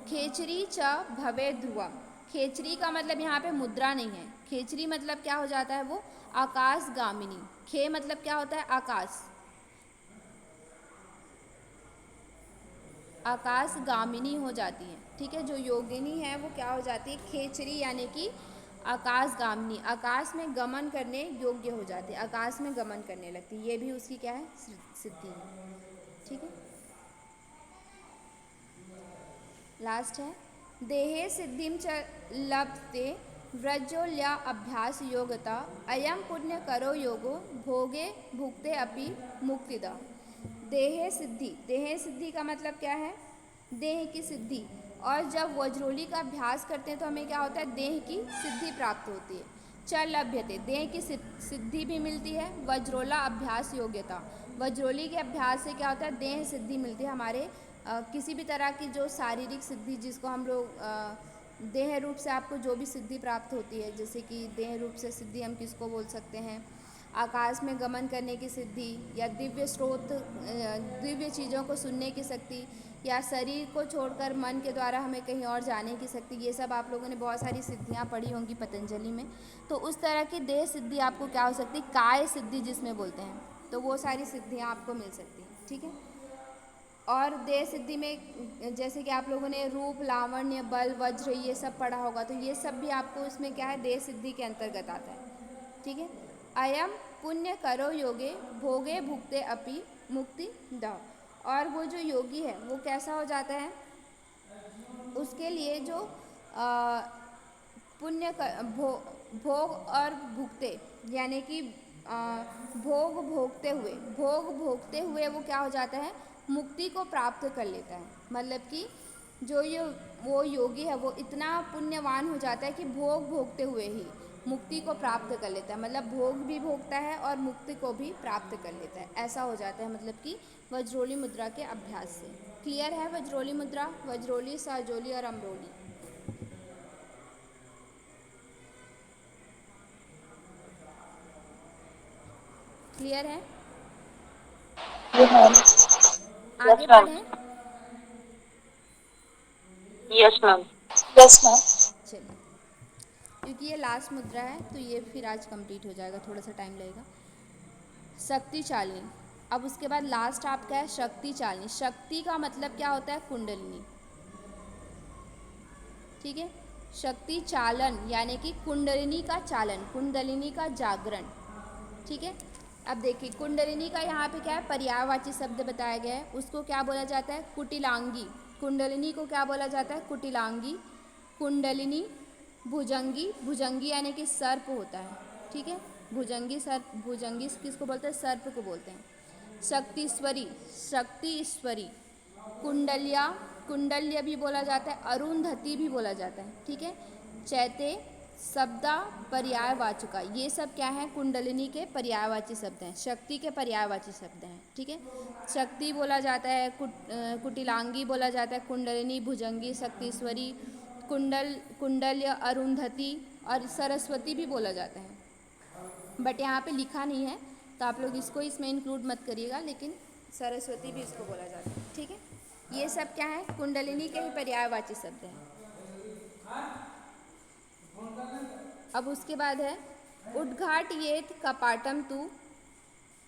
[SPEAKER 1] खेचरी च भवे ध्रुवम, खेचरी का मतलब यहाँ पे मुद्रा नहीं है, खेचरी मतलब क्या हो जाता है, वो आकाशगामिनी, खे मतलब क्या होता है, आकाश, आकाशगामिनी हो जाती है, ठीक है। जो योगिनी है वो क्या हो जाती है, खेचरी यानी कि आकाशगामिनी, आकाश में गमन करने योग्य हो जाती है, आकाश में गमन करने लगती है, ये भी उसकी क्या है, सिद्धि है, ठीक है। लास्ट है, देहे सिद्धिम च लभते व्रजोल्या अभ्यास योगता अयम पुण्य करो योगो भोगे भुक्ते अपि मुक्तिदा। देह सिद्धि, देह सिद्धि का मतलब क्या है, देह की सिद्धि। और जब वज्रोली का अभ्यास करते हैं तो हमें क्या होता है, देह की सिद्धि प्राप्त होती है। चल लभ्यते, देह की सिद्धि भी मिलती है। वज्रोला अभ्यास योग्यता, वज्रोली के अभ्यास से क्या होता है, देह सिद्धि मिलती है, हमारे किसी भी तरह की जो शारीरिक सिद्धि जिसको हम लोग देह रूप से आपको जो भी सिद्धि प्राप्त होती है, जैसे कि देह रूप से सिद्धि हम किसको बोल सकते हैं, आकाश में गमन करने की सिद्धि, या दिव्य स्रोत दिव्य चीज़ों को सुनने की शक्ति, या शरीर को छोड़कर मन के द्वारा हमें कहीं और जाने की शक्ति, ये सब आप लोगों ने बहुत सारी सिद्धियाँ पढ़ी होंगी पतंजलि में। तो उस तरह की देह सिद्धि आपको क्या हो सकती है, काय सिद्धि जिसमें बोलते हैं, तो वो सारी सिद्धियाँ आपको मिल सकती हैं, ठीक है। और देह सिद्धि में जैसे कि आप लोगों ने रूप, लावण्य, बल, वज्र ये सब पढ़ा होगा, तो ये सब भी आपको इसमें क्या है, देह सिद्धि के अंतर्गत आता है, ठीक है। अयम पुण्य करो योगे भोगे भुक्ते अपि मुक्ति द, और वो जो योगी है वो कैसा हो जाता है, उसके लिए जो पुण्य भोग और भुगते यानी कि भोग भोगते हुए वो क्या हो जाता है, मुक्ति को प्राप्त कर लेता है। मतलब कि जो ये वो योगी है वो इतना पुण्यवान हो जाता है कि भोग भोगते हुए ही मुक्ति को प्राप्त कर लेता है, मतलब भोग भी भोगता है और मुक्ति को भी प्राप्त कर लेता है, ऐसा हो जाता है, मतलब कि वज्रोली मुद्रा के अभ्यास से। क्लियर है वज्रोली मुद्रा, वज्रोली, सहजोली और अमरोली। क्लियर है, आगे
[SPEAKER 2] मैम।
[SPEAKER 1] बढ़ें।
[SPEAKER 2] Yes ma'am. Yes ma'am.
[SPEAKER 1] चलिए, क्योंकि ये लास्ट मुद्रा है तो ये फिर आज कंप्लीट हो जाएगा, थोड़ा सा टाइम लगेगा। शक्ति चालिनी, अब उसके बाद लास्ट आपका है शक्ति चालिनी। शक्ति का मतलब क्या होता है, कुंडलिनी, ठीक है। शक्ति चालन यानी कि कुंडलिनी का चालन, कुंडलिनी का जागरण, ठीक है। अब देखिए कुंडलिनी का यहाँ पे क्या है, पर्यायवाची शब्द बताया गया है, उसको क्या बोला जाता है, कुटिलांगी, कुंडलिनी को क्या बोला जाता है? कुटिलांगी। कुंडलिनी, भुजंगी, भुजंगी यानी कि सर्प होता है, ठीक है। भुजंगी सर्प, भुजंगी किसको बोलते हैं? सर्प को बोलते हैं। शक्तिश्वरी, शक्तिश्वरी। कुंडल्या, कुंडल्य भी बोला जाता है, अरुंधति भी बोला जाता है, ठीक है। चैते, शब्दा, पर्यायवाचका, ये सब क्या है? कुंडलिनी के पर्यायवाची शब्द हैं, शक्ति के पर्यायवाची शब्द हैं, ठीक है। शक्ति बोला जाता है, कुटिलांगी बोला जाता है, कुंडलिनी, भुजंगी, शक्तिश्वरी, कुंडल्य, अरुंधति और सरस्वती भी बोला जाता है। बट यहाँ पे लिखा नहीं है तो आप लोग इसको इसमें इंक्लूड मत करिएगा, लेकिन सरस्वती भी इसको बोला जाता है, ठीक है। ये सब क्या है? कुंडलिनी के ही पर्यायवाची शब्द हैं। अब उसके बाद है उद्घाटयेत कपाटम तु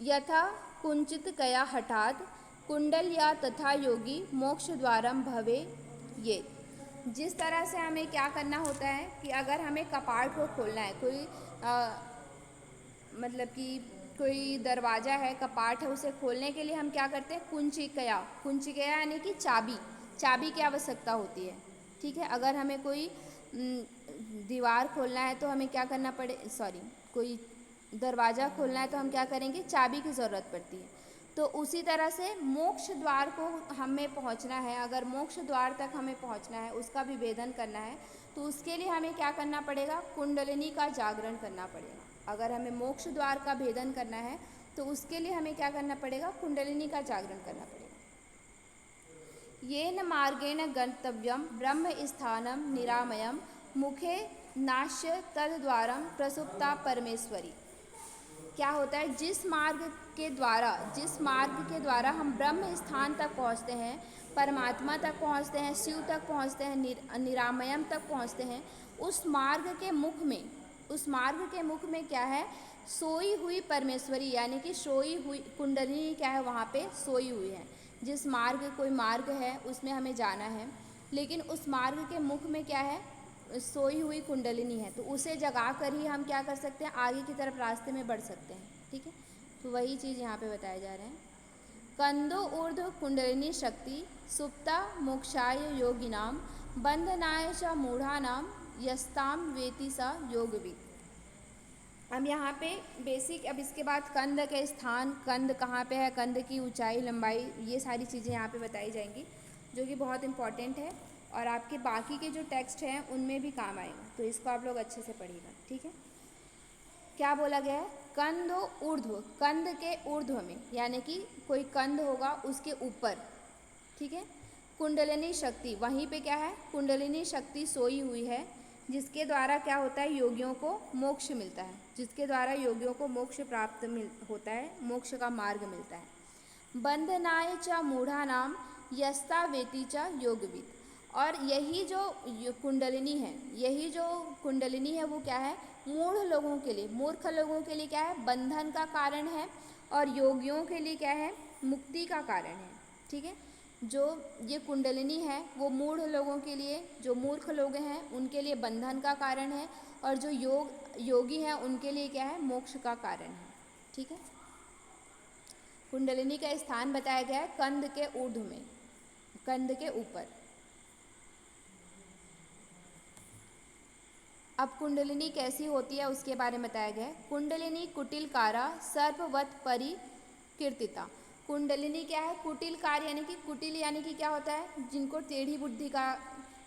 [SPEAKER 1] यथा कुंचित कया हठात कुंडल या तथा योगी मोक्ष द्वारम भवे ये। जिस तरह से हमें क्या करना होता है कि अगर हमें कपाट को खोलना है, कोई मतलब कि कोई दरवाज़ा है, कपाट है, उसे खोलने के लिए हम क्या करते हैं? कुंचिकया, कुंचिकया यानी कि चाबी, चाबी की आवश्यकता होती है, ठीक है। अगर हमें कोई दीवार खोलना है तो हमें क्या करना पड़े, कोई दरवाज़ा खोलना है तो हम क्या करेंगे? चाबी की ज़रूरत पड़ती है। तो उसी तरह से मोक्ष द्वार को हमें पहुंचना है, अगर मोक्ष द्वार तक हमें पहुंचना है, उसका विभेदन करना है, तो उसके लिए हमें क्या करना पड़ेगा? कुंडलिनी का जागरण करना पड़ेगा। अगर हमें मोक्ष द्वार का भेदन करना है तो उसके लिए हमें क्या करना पड़ेगा? कुंडलिनी का जागरण करना पड़ेगा। येन मार्गेण गंतव्यम ब्रह्म स्थानम निरामयम मुखे नाश्य तद्वारम प्रसुप्ता परमेश्वरी। क्या होता है? जिस मार्ग के द्वारा हम ब्रह्म स्थान तक पहुँचते हैं, परमात्मा तक पहुँचते हैं, शिव तक पहुँचते हैं, निरामयम तक पहुँचते हैं, उस मार्ग के मुख में क्या है? सोई हुई परमेश्वरी, यानी कि सोई हुई कुंडलिनी क्या है? वहाँ पे सोई हुई है। जिस कोई मार्ग है उसमें हमें जाना है, लेकिन उस मार्ग के मुख में क्या है? सोई हुई कुंडलिनी है, तो उसे जगा कर ही हम क्या कर सकते हैं? आगे की तरफ रास्ते में बढ़ सकते हैं, ठीक है। तो वही चीज़ यहाँ पे बताए जा रहे हैं। कंदो ऊर्ध्व कुंडलिनी शक्ति सुप्ता मोक्षाय योगिनाम बंधनाय च मूढ़ानाम यस्ताम वेति सा योगविद। अब यहाँ पे बेसिक, अब इसके बाद कंद के स्थान, कंद कहाँ पे है, कंद की ऊंचाई, लंबाई, ये सारी चीज़ें यहाँ पे बताई जाएंगी, जो कि बहुत इंपॉर्टेंट है और आपके बाकी के जो टेक्स्ट हैं उनमें भी काम आएगा, तो इसको आप लोग अच्छे से पढ़िएगा, ठीक है। क्या बोला गया है? कंद ऊर्ध्व, कंद के ऊर्ध्व में, यानी कि कोई कंद होगा उसके ऊपर, ठीक है। कुंडलिनी शक्ति, वहीं पे क्या है? कुंडलिनी शक्ति सोई हुई है, जिसके द्वारा क्या होता है? योगियों को मोक्ष मिलता है, जिसके द्वारा योगियों को मोक्ष प्राप्त होता है, मोक्ष का मार्ग मिलता है। बंधनाय च मूढ़ानाम यस्ता वेति च योगविद। और यही जो कुंडलिनी है वो क्या है? मूढ़ लोगों के लिए, मूर्ख लोगों के लिए क्या है? बंधन का कारण है, और योगियों के लिए क्या है? मुक्ति का कारण है, ठीक है। जो ये कुंडलिनी है वो मूढ़ लोगों के लिए, जो मूर्ख लोग हैं उनके लिए बंधन का कारण है, और जो योगी हैं उनके लिए क्या है? मोक्ष का कारण है, ठीक है। कुंडलिनी का स्थान बताया गया है कंद के ऊर्ध्व में, कंद के ऊपर। अब कुंडलिनी कैसी होती है उसके बारे में बताया गया है। कुंडलिनी कुटिलकारा सर्पवत परिकीर्तिता। कुंडलिनी क्या है? कुटिलकार, यानी कि कुटिल यानी कि क्या होता है? जिनको टेढ़ी बुद्धि का,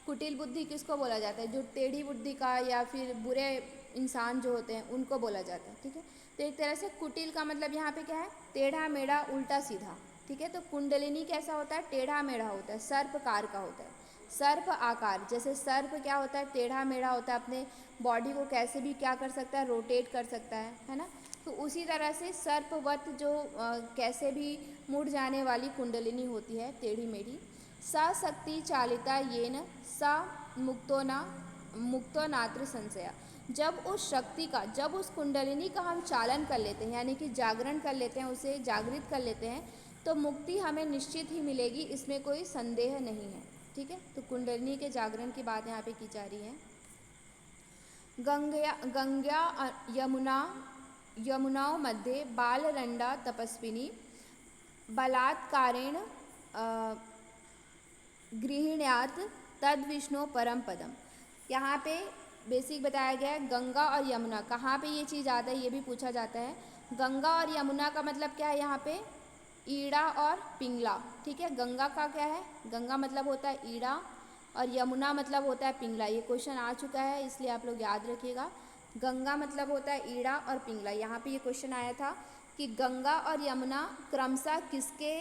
[SPEAKER 1] कुटिल बुद्धि किसको बोला जाता है? जो टेढ़ी बुद्धि का या फिर बुरे इंसान जो होते हैं उनको बोला जाता है, ठीक है। तो एक तरह से कुटिल का मतलब यहाँ पे क्या है? टेढ़ा मेढ़ा, उल्टा सीधा, ठीक है। तो कुंडलिनी कैसा होता है? टेढ़ा मेढ़ा होता है, सर्पकार का होता है, सर्प आकार। जैसे सर्प क्या होता है? टेढ़ा मेढ़ा होता है, अपने बॉडी को कैसे भी क्या कर सकता है? रोटेट कर सकता है ना। तो उसी तरह से सर्पवत जो कैसे भी मुड़ जाने वाली कुंडलिनी होती है, टेढ़ी मेढ़ी। सा शक्ति चालिता येन सा मुक्तो नात्र संशया। जब उस शक्ति का, जब उस कुंडलिनी का हम चालन कर लेते हैं, यानी कि जागरण कर लेते हैं, उसे जागृत कर लेते हैं, तो मुक्ति हमें निश्चित ही मिलेगी, इसमें कोई संदेह नहीं है, ठीक है। तो कुंडलिनी के जागरण की बात यहाँ पे की जा रही है। गंगा यमुनाओं मध्ये बालरंडा तपस्विनी बलात्कारेण गृहिण्यात तद विष्णु परम पदम। यहाँ पे बेसिक बताया गया है गंगा और यमुना, कहाँ पे ये चीज़ आता है ये भी पूछा जाता है। गंगा और यमुना का मतलब क्या है यहाँ पे, ईड़ा और पिंगला, ठीक है। गंगा का क्या है, गंगा मतलब होता है ईड़ा और यमुना मतलब होता है पिंगला। ये क्वेश्चन आ चुका है इसलिए आप लोग याद रखिएगा। गंगा मतलब होता है ईड़ा और पिंगला। यहाँ पे ये क्वेश्चन आया था कि गंगा और यमुना क्रमशः किसके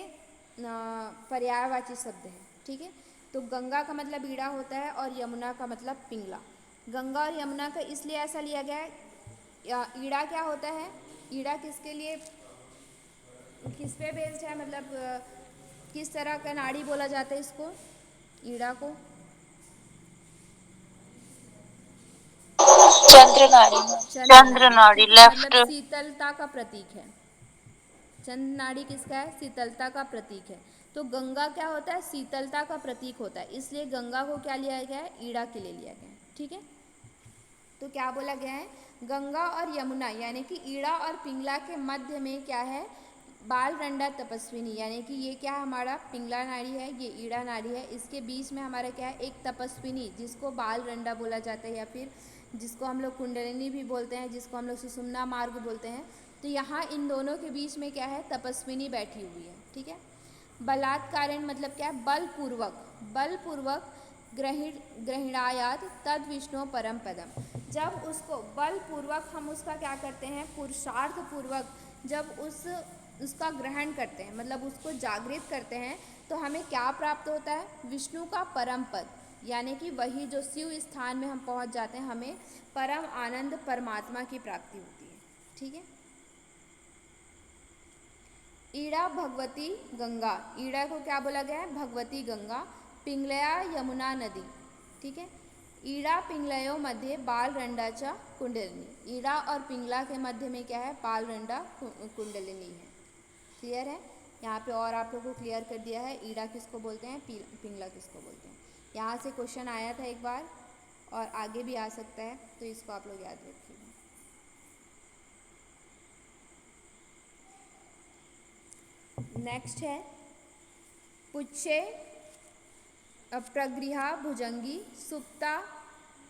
[SPEAKER 1] पर्यायवाची शब्द हैं, ठीक है। तो गंगा का मतलब ईड़ा होता है और यमुना का मतलब पिंगला। गंगा और यमुना का इसलिए ऐसा लिया गया है, ईड़ा क्या होता है, ईड़ा किसके लिए, किस पे बेस्ड है, मतलब किस तरह का नाड़ी बोला जाता है इसको, ईड़ा को,
[SPEAKER 2] चंद्र नाड़ी।
[SPEAKER 1] चंद्र नाड़ी, ठीक है। मतलब शीतलता का प्रतीक है। चंद्र नाड़ी किसका है, शीतलता का प्रतीक है। तो गंगा क्या होता है, शीतलता का प्रतीक होता है, इसलिए गंगा को क्या लिया गया है, ईड़ा के लिए लिया गया है, ठीक है। तो क्या बोला गया है, गंगा और यमुना यानी कि ईड़ा और पिंगला के मध्य में क्या है, बाल रंडा तपस्विनी, यानी कि ये क्या हमारा पिंगला नाड़ी है, ये ईड़ा नाड़ी है, इसके बीच में हमारा क्या है, एक तपस्विनी जिसको बाल रंडा बोला जाता है या फिर जिसको हम लोग कुंडलिनी भी बोलते हैं, जिसको हम लोग सुषुम्ना मार्ग बोलते हैं। तो यहाँ इन दोनों के बीच में क्या है, तपस्विनी बैठी हुई है, ठीक है। बलात्कारेण मतलब क्या है, बलपूर्वक, बलपूर्वक ग्रहिणायात तद विष्णु परम पदम। जब उसको बलपूर्वक हम उसका क्या करते हैं, पुरुषार्थ पूर्वक जब उसका ग्रहण करते हैं, मतलब उसको जागृत करते हैं, तो हमें क्या प्राप्त होता है, विष्णु का परम पद, यानी कि वही जो शिव स्थान में हम पहुंच जाते हैं, हमें परम आनंद परमात्मा की प्राप्ति होती है, ठीक है। ईड़ा भगवती गंगा, ईड़ा को क्या बोला गया है, भगवती गंगा। पिंगलया यमुना नदी, ठीक है। ईड़ा पिंगलयों मध्य बालरंडाचा कुंडलिनी, ईड़ा और पिंगला के मध्य में क्या है, बालरंडा कुंडलिनी है। क्लियर है, यहाँ पे और आप लोगों को क्लियर कर दिया है ईड़ा किसको बोलते हैं, पिंगला किसको बोलते हैं। यहाँ से क्वेश्चन आया था एक बार और आगे भी आ सकता है, तो इसको आप लोग याद रखिएगा। नेक्स्ट है पुच्छे प्रगृहा भुजंगी सुप्ता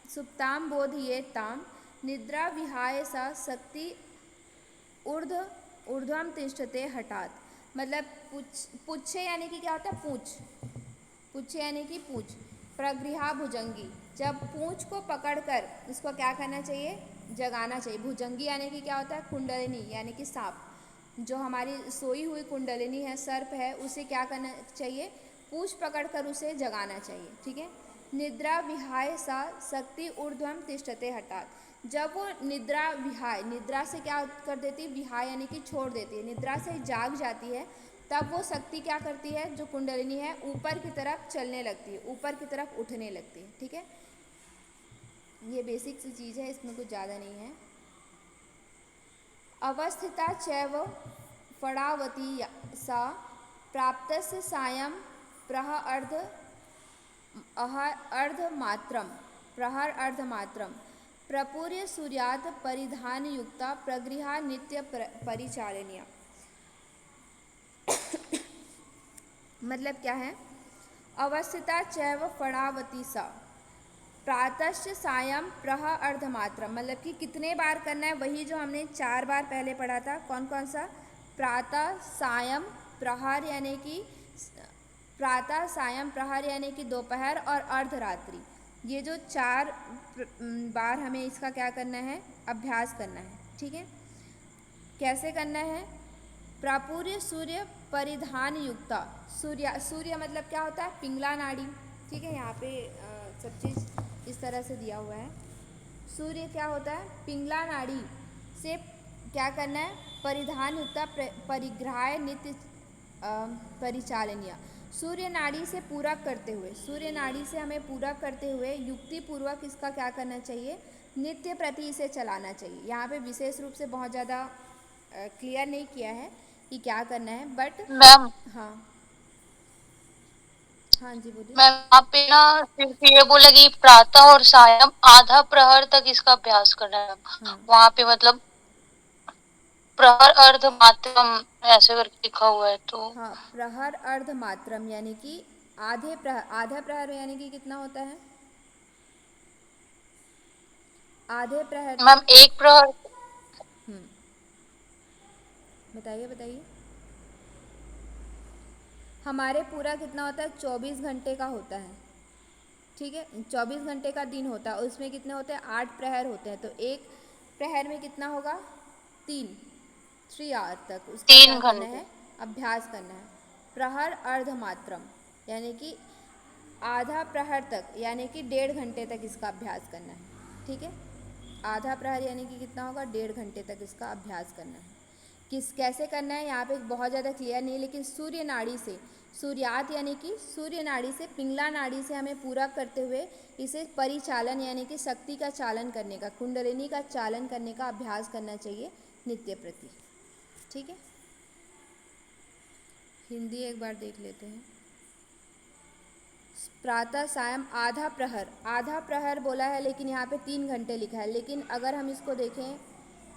[SPEAKER 1] सुप्ताम बोधये ताम निद्रा विहाय सा शक्ति ऊर्ध्वम तिष्ठते हठात। मतलब पुच्छे यानी कि क्या होता है, पूछ, पुच्छे यानी कि पूछ, प्रगृहा भुजंगी, जब पूछ को पकड़कर उसको क्या करना चाहिए, जगाना चाहिए। भुजंगी यानी कि क्या होता है, कुंडलिनी यानी कि सांप, जो हमारी सोई हुई कुंडलिनी है, सर्प है, उसे क्या करना चाहिए, पूछ पकड़कर उसे जगाना चाहिए, ठीक है। निद्रा विहाय सा शक्ति ऊर्ध्वम तिष्ठते हठात, जब वो निद्रा विहाय, निद्रा से क्या कर देती है, विहाय यानी कि छोड़ देती है, निद्रा से जाग जाती है, तब वो शक्ति क्या करती है, जो कुंडलिनी है ऊपर की तरफ चलने लगती है, ऊपर की तरफ उठने लगती है, ठीक है। ये बेसिक सी चीज़ है, इसमें कुछ ज़्यादा नहीं है। अवस्थिता चैव फड़ावती सा प्राप्तस्य सायं अर्धमात्रम प्रहर अर्धमात्रम प्रपूर्य सूर्यात परिधान युक्ता प्रगृहा नित्य परिचालनीय। मतलब क्या है, अवस्थिता चैव फड़ावती सा प्रातश्च सायं प्रहर अर्धमात्रम, मतलब कि कितने बार करना है, वही जो हमने 4 बार पहले पढ़ा था, कौन कौन सा, प्रातः सायं प्रहर यानी कि प्रातः सायं प्रहर यानी कि दोपहर और अर्धरात्रि, ये जो 4 बार हमें इसका क्या करना है, अभ्यास करना है, ठीक है। कैसे करना है, प्रापूर्य सूर्य परिधान युक्ता, सूर्य मतलब क्या होता है, पिंगला नाड़ी, ठीक है। यहाँ पे सब चीज़ इस तरह से दिया हुआ है। सूर्य क्या होता है, पिंगला नाड़ी से क्या करना है, परिधान युक्ता परिग्रहाय नित्य परिचालनीय, सूर्य नाड़ी से पूरक करते हुए, सूर्य नाड़ी से हमें पूरक करते हुए युक्ति पूर्वक इसका क्या करना चाहिए, नित्य प्रति इसे चलाना चाहिए। यहाँ पे विशेष रूप से बहुत ज़्यादा क्लियर नहीं किया है कि क्या करना है, बट
[SPEAKER 2] मैम,
[SPEAKER 1] हाँ हाँ जी बोलिए।
[SPEAKER 2] मैम यहाँ पे ना सिर्फ ये बोला कि प्रातः और सायं आधा प्रहर तक इसका अभ्यास करना है।
[SPEAKER 1] हाँ
[SPEAKER 2] वहाँ पे मतलब प्रहर अर्ध मात्रम ऐसे करके लिखा हुआ है, तो
[SPEAKER 1] हाँ, प्रहर अर्ध मात्रम यानी कि आधा प्रहर यानी कि कितना होता है? आधे प्रहर
[SPEAKER 2] मैम
[SPEAKER 1] तक।
[SPEAKER 2] एक प्रहर।
[SPEAKER 1] हम्म, बताइए बताइए। हमारे पूरा कितना होता है? 24 घंटे का होता है, ठीक है। 24 घंटे का दिन होता है, उसमें कितने होते हैं? 8 प्रहर होते हैं। तो एक प्रहर में कितना होगा? 3 आवर तक उसका क्या
[SPEAKER 2] तीन
[SPEAKER 1] करना
[SPEAKER 2] घंटे
[SPEAKER 1] है? अभ्यास करना है। प्रहर अर्धमात्रम यानी कि आधा प्रहर तक, यानी कि 1.5 घंटे तक इसका अभ्यास करना है, ठीक है। आधा प्रहर यानी कि कितना होगा? 1.5 घंटे तक इसका अभ्यास करना है। कैसे करना है यहाँ पे बहुत ज़्यादा क्लियर नहीं, लेकिन सूर्य नाड़ी से, सूर्यात यानी कि सूर्य नाड़ी से पिंगला नाड़ी से हमें पूरा करते हुए इसे परिचालन यानी कि शक्ति का चालन करने का, कुंडलिनी का चालन करने का अभ्यास करना चाहिए नित्य प्रति, ठीक है। हिंदी एक बार देख लेते हैं। प्रातः सायं आधा प्रहर बोला है, लेकिन यहाँ पे 3 घंटे लिखा है। लेकिन अगर हम इसको देखें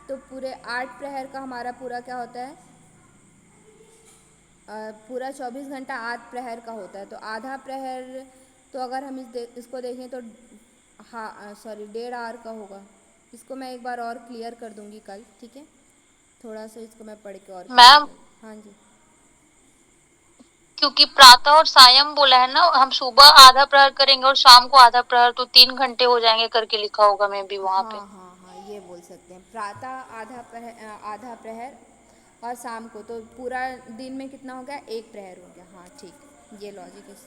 [SPEAKER 1] तो पूरे 8 प्रहर का हमारा पूरा क्या होता है? पूरा 24 घंटा 8 प्रहर का होता है। तो आधा प्रहर, तो अगर हम इसको देखें तो हाँ सॉरी 1.5 आवर का होगा। इसको मैं एक बार और क्लियर कर दूंगी कल, ठीक है। थोड़ा सा इसको मैं पढ़ के और क्लियर
[SPEAKER 2] मैम,
[SPEAKER 1] कर। हाँ जी।
[SPEAKER 2] क्योंकि प्रातः और सायं बोला है ना, हम सुबह आधा प्रहर करेंगे और शाम को आधा प्रहर, तो 3 घंटे हो जाएंगे करके लिखा होगा मैं भी वहां पे।
[SPEAKER 1] हाँ हाँ हाँ, ये बोल सकते हैं। प्रातः आधा प्रहर और शाम को तो पूरा दिन में कितना हो गया? 1 प्रहर हो गया। हाँ ठीक, ये लॉजिक इस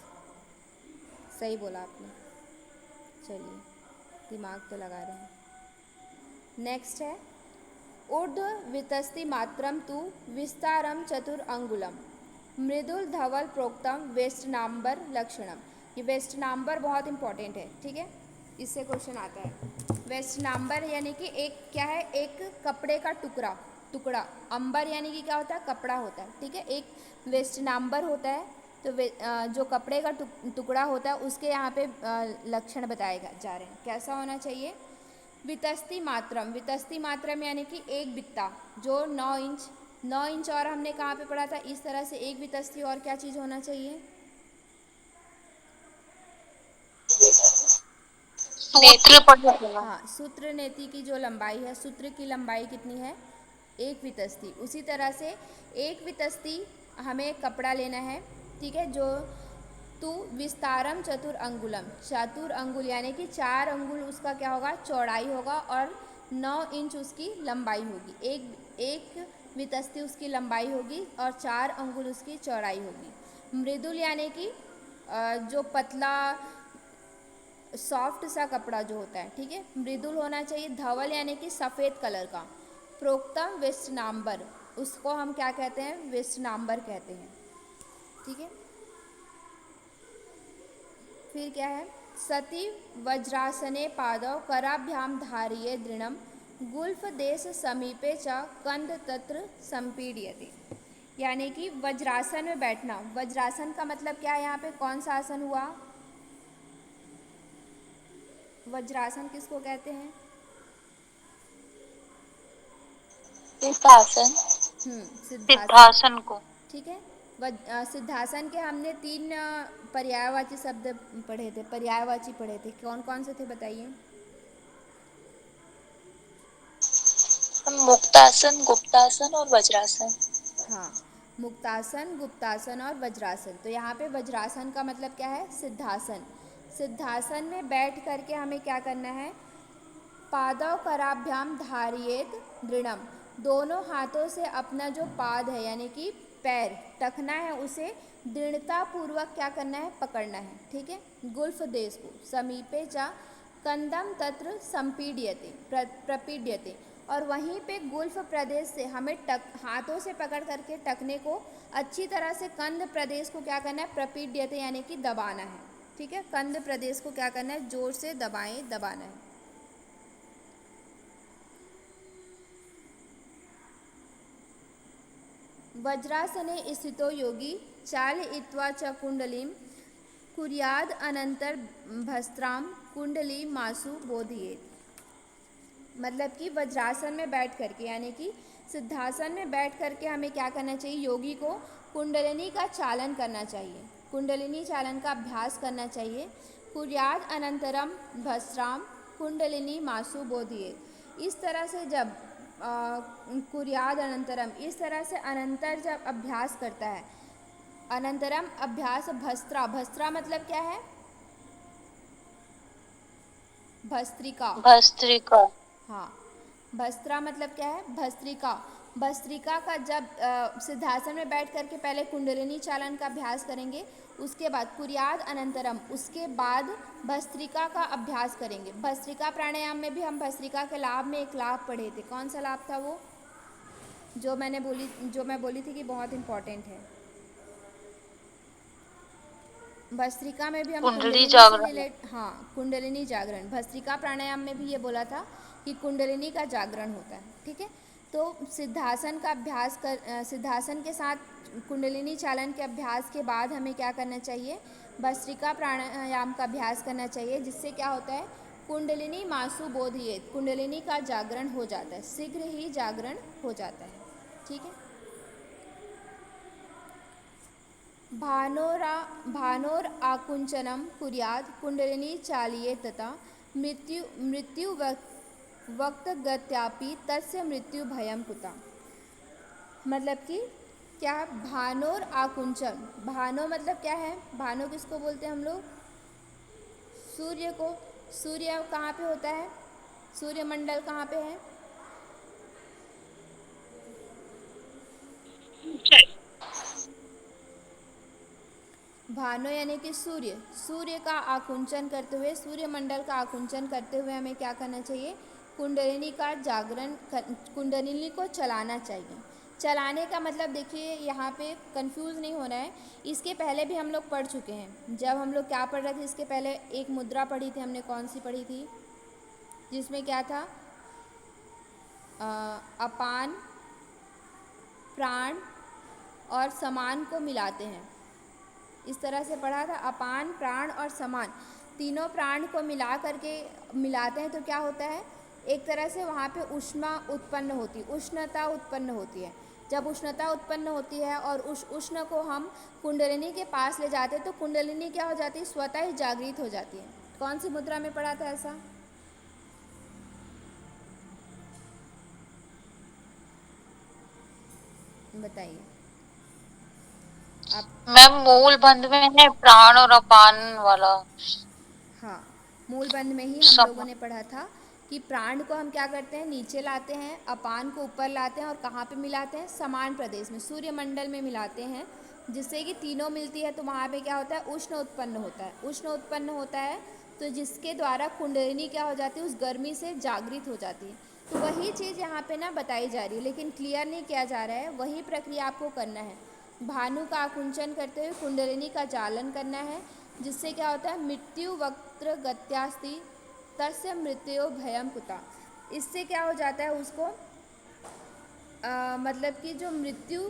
[SPEAKER 1] सही बोला आपने। चलिए, दिमाग तो लगा रहे हैं। नेक्स्ट है ऊर्ध्व वितस्ति मात्रम तु विस्तारम चतुर अंगुलम मृदुल धवल प्रोक्तम वेस्टनाम्बर लक्षणम। ये वेस्टनाम्बर बहुत इंपॉर्टेंट है, ठीक है। इससे क्वेश्चन आता है। वेस्टनाम्बर यानी कि एक क्या है? एक कपड़े का टुकड़ा। अंबर यानी कि क्या होता है? कपड़ा होता है, ठीक है। एक वेस्टनाम्बर होता है। तो जो कपड़े का टुकड़ा होता है उसके यहाँ पे लक्षण बताए जा रहे हैं। कैसा होना चाहिए? वितस्ती मात्रम यानी कि एक बित्ता जो 9 इंच और हमने कहाँ पे पढ़ा था? इस तरह से एक वितस्ती और क्या चीज़ होना चाहिए?
[SPEAKER 2] सूत्र पढ़ना चला।
[SPEAKER 1] हाँ, सूत्र नेति की जो लंबाई है, सूत्र की लंबाई कितनी है? एक वितस्ती। उसी तरह से एक वितस्ती हमें कपड़ा लेना है, ठीक है। जो तू विस्तारम चतुर अंगुल यानी कि 4 अंगुल उसका क्या होगा? चौड़ाई होगा और 9 इंच उसकी लंबाई होगी। एक वितस्ती उसकी लंबाई होगी और 4 अंगुल उसकी चौड़ाई होगी। मृदुल यानी कि जो पतला सॉफ्ट सा कपड़ा जो होता है, ठीक है, मृदुल होना चाहिए। धवल यानी कि सफ़ेद कलर का। प्रोक्तम वेस्टनाम्बर, उसको हम क्या कहते हैं? वेस्टनाम्बर कहते हैं, ठीक है। फिर क्या है? सती वज्रासने पादौ कराभ्याम धारिये दृढ़म गुल्फ देश समीपे च कंद तत्र संपीड्यते। यानी कि वज्रासन में बैठना। वज्रासन का मतलब क्या है? यहाँ पे कौन सा आसन हुआ? वज्रासन किसको कहते हैं?
[SPEAKER 2] सिद्धासन।
[SPEAKER 1] सिद्धासन,
[SPEAKER 2] सिद्धासन को।
[SPEAKER 1] ठीक है। सिद्धासन के हमने 3 पर्यायवाची शब्द पढ़े थे, पर्यायवाची पढ़े थे। कौन कौन से थे बताइए?
[SPEAKER 2] मुक्तासन, गुप्तासन और वज्रासन।
[SPEAKER 1] हाँ, मुक्तासन, गुप्तासन और वज्रासन। तो यहाँ पे वज्रासन का मतलब क्या है? सिद्धासन। सिद्धासन में बैठ करके हमें क्या करना है? पादौ कराभ्याम धारियेत दृढ़म, दोनों हाथों से अपना जो पाद है यानी कि पैर, टखना है, उसे दृढ़ता पूर्वक क्या करना है? पकड़ना है, ठीक है। गुल्फ देश को समीपे चा कंदम तत्र संपीड्यते प्रपीड्यते, और वहीं पे गुल्फ प्रदेश से हमें हाथों से पकड़ करके टखने को अच्छी तरह से कंद प्रदेश को क्या करना है? प्रपीड्यते यानी कि दबाना है, ठीक है। कंद प्रदेश को क्या करना है? जोर से दबाना है। वज्रासने स्थितो योगी चालयित्वा च कुंडलीं कुर्याद अनंतर भस्त्राम कुंडली मासु बोधयेत। मतलब कि वज्रासन में बैठ करके यानी कि सिद्धासन में बैठ करके हमें क्या करना चाहिए? योगी को कुंडलिनी का चालन करना चाहिए, कुंडलिनी चालन का अभ्यास करना चाहिए। कुर्याद अनंतरम भस्राम कुंडलिनी मासु बोधियेत। इस तरह से जब कुर्याद अनंतरम, इस तरह से अनंतर जब अभ्यास करता है, अनंतरम अभ्यास भस्त्रा, भस्त्रा मतलब क्या है? भस्त्रिका।
[SPEAKER 2] भस्त्रिका।
[SPEAKER 1] हाँ, भस्त्रा मतलब क्या है? भस्त्रिका। भस्त्रिका का जब सिद्धासन में बैठ करके पहले कुंडलिनी चालन का अभ्यास करेंगे, उसके बाद कुर्याद अनंतरम, उसके बाद भस्त्रिका का अभ्यास करेंगे। भस्त्रिका प्राणायाम में भी हम भस्त्रिका के लाभ में एक लाभ पढ़े थे। कौन सा लाभ था वो? जो मैं बोली थी कि बहुत इम्पोर्टेंट है। भस्त्रिका में भी हम
[SPEAKER 2] कुंडली
[SPEAKER 1] कुंडलिनी से
[SPEAKER 2] जागरण।
[SPEAKER 1] रिलेट, हाँ, कुंडलिनी जागरण। भस्त्रिका प्राणायाम में भी ये बोला था कि कुंडलिनी का जागरण होता है। ठीक है, तो सिद्धासन का अभ्यास सिद्धासन के साथ कुंडलिनी चालन के अभ्यास के बाद हमें क्या करना चाहिए? भस्त्रिका प्राणायाम का अभ्यास करना चाहिए, जिससे क्या होता है? कुंडलिनी मासु बोधियेत, कुंडलिनी का जागरण हो जाता है, शीघ्र ही जागरण हो जाता है। ठीक है, भानोर आकुंचनम कुर्याद कुंडलिनी चालिये तथा मृत्यु वक्त गत्यापि तस्य मृत्यु भयम कुता। मतलब कि क्या? भानोर आकुंचन, भानो मतलब क्या है? भानो किसको बोलते हैं हम लोग? सूर्य को। सूर्य कहाँ पे होता है? सूर्यमंडल कहाँ पे है? भानो यानी कि सूर्य। सूर्य का आकुंचन करते हुए, सूर्यमंडल का आकुंचन करते हुए हमें क्या करना चाहिए? कुंडलिनी का जागरण कुंडलिनी को चलाना चाहिए। चलाने का मतलब देखिए, यहाँ पे कंफ्यूज नहीं होना है। इसके पहले भी हम लोग पढ़ चुके हैं। जब हम लोग क्या पढ़ रहे थे इसके पहले? एक मुद्रा पढ़ी थी हमने। कौन सी पढ़ी थी? जिसमें क्या था? अपान, प्राण और समान को मिलाते हैं। इस तरह से पढ़ा था। अपान, प्राण और समान, तीनों प्राण को मिला करके मिलाते हैं तो क्या होता है? एक तरह से वहाँ पे उष्मा उत्पन्न होती, उष्णता उत्पन्न होती है। जब उष्णता उत्पन्न होती है और उस उष्ण को हम कुंडलिनी के पास ले जाते हैं तो कुंडलिनी क्या हो जाती है? स्वतः ही जागृत हो जाती है। कौन सी मुद्रा में पढ़ा था ऐसा? बताइए आप।
[SPEAKER 2] मैम मूल बंध में है प्राण और अपान वाला।
[SPEAKER 1] हाँ, मूल बंध में ही हम लोगों
[SPEAKER 2] सब।
[SPEAKER 1] ने पढ़ा था कि प्राण को हम क्या करते हैं? नीचे लाते हैं, अपान को ऊपर लाते हैं और कहाँ पे मिलाते हैं? समान प्रदेश में, सूर्यमंडल में मिलाते हैं, जिससे कि तीनों मिलती है तो वहाँ पे क्या होता है? उष्ण उत्पन्न होता है। उष्ण उत्पन्न होता है तो जिसके द्वारा कुंडलिनी क्या हो जाती है? उस गर्मी से जागृत हो जाती है। तो वही चीज़ यहाँ पे ना बताई जा रही है, लेकिन क्लियर नहीं किया जा रहा है। वही प्रक्रिया आपको करना है। भानु का आकुंचन करते हुए कुंडलिनी का जालन करना है, जिससे क्या होता है? मृत्यु वक्त्र गत्यास्ति तस्य मृत्यु भयम कुता। इससे क्या हो जाता है? उसको मतलब कि जो मृत्यु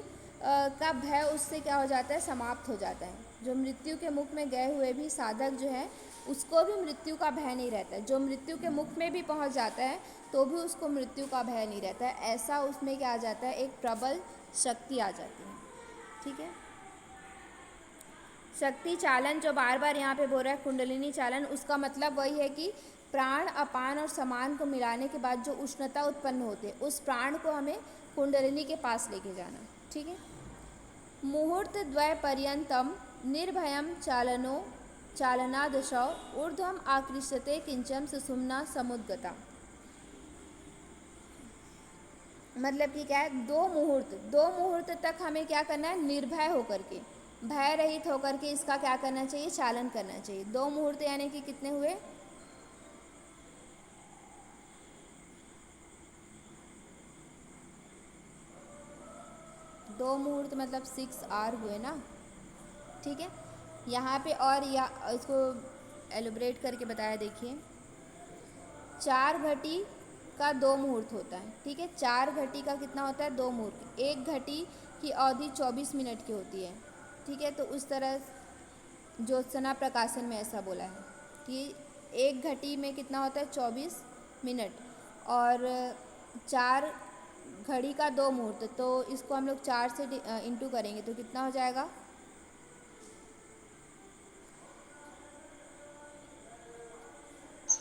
[SPEAKER 1] का भय, उससे क्या हो जाता है? समाप्त हो जाता है। जो मृत्यु के मुख में गए हुए भी साधक जो है, उसको भी मृत्यु का भय नहीं रहता है। जो मृत्यु के मुख में भी पहुंच जाता है तो भी उसको मृत्यु का भय नहीं रहता है। ऐसा उसमें क्या आ जाता है? एक प्रबल शक्ति आ जाती है। ठीक है, शक्ति चालन जो बार बार यहाँ पे बोल रहा है कुंडलिनी चालन, उसका मतलब वही है कि प्राण, अपान और समान को मिलाने के बाद जो उष्णता उत्पन्न होती है, उस प्राण को हमें कुंडलिनी के पास लेके जाना। ठीक है, मुहूर्त द्वय पर्यंतम निर्भयम चालनादशौ ऊर्ध्वम आकृष्यते किंचन सुषुम्ना समुद्गता। मतलब कि क्या है? दो मुहूर्त तक हमें क्या करना है? निर्भय होकर के, भय रहित होकर के इसका क्या करना चाहिए? चालन करना चाहिए। 2 मुहूर्त यानी कि कितने हुए? 2 मुहूर्त मतलब 6 आवर हुए ना। ठीक है, यहाँ पे और या इसको एलोब्रेट करके बताया। देखिए, 4 घटी का 2 मुहूर्त होता है। ठीक है, 4 घटी का कितना होता है? 2 मुहूर्त। 1 घटी की अवधि 24 मिनट की होती है। ठीक है, तो उस तरह ज्योत्सना प्रकाशन में ऐसा बोला है कि 1 घटी में कितना होता है? 24 मिनट। और 4 घड़ी का 2 मुहूर्त, तो इसको हम लोग 4 से इंटू करेंगे तो कितना हो जाएगा?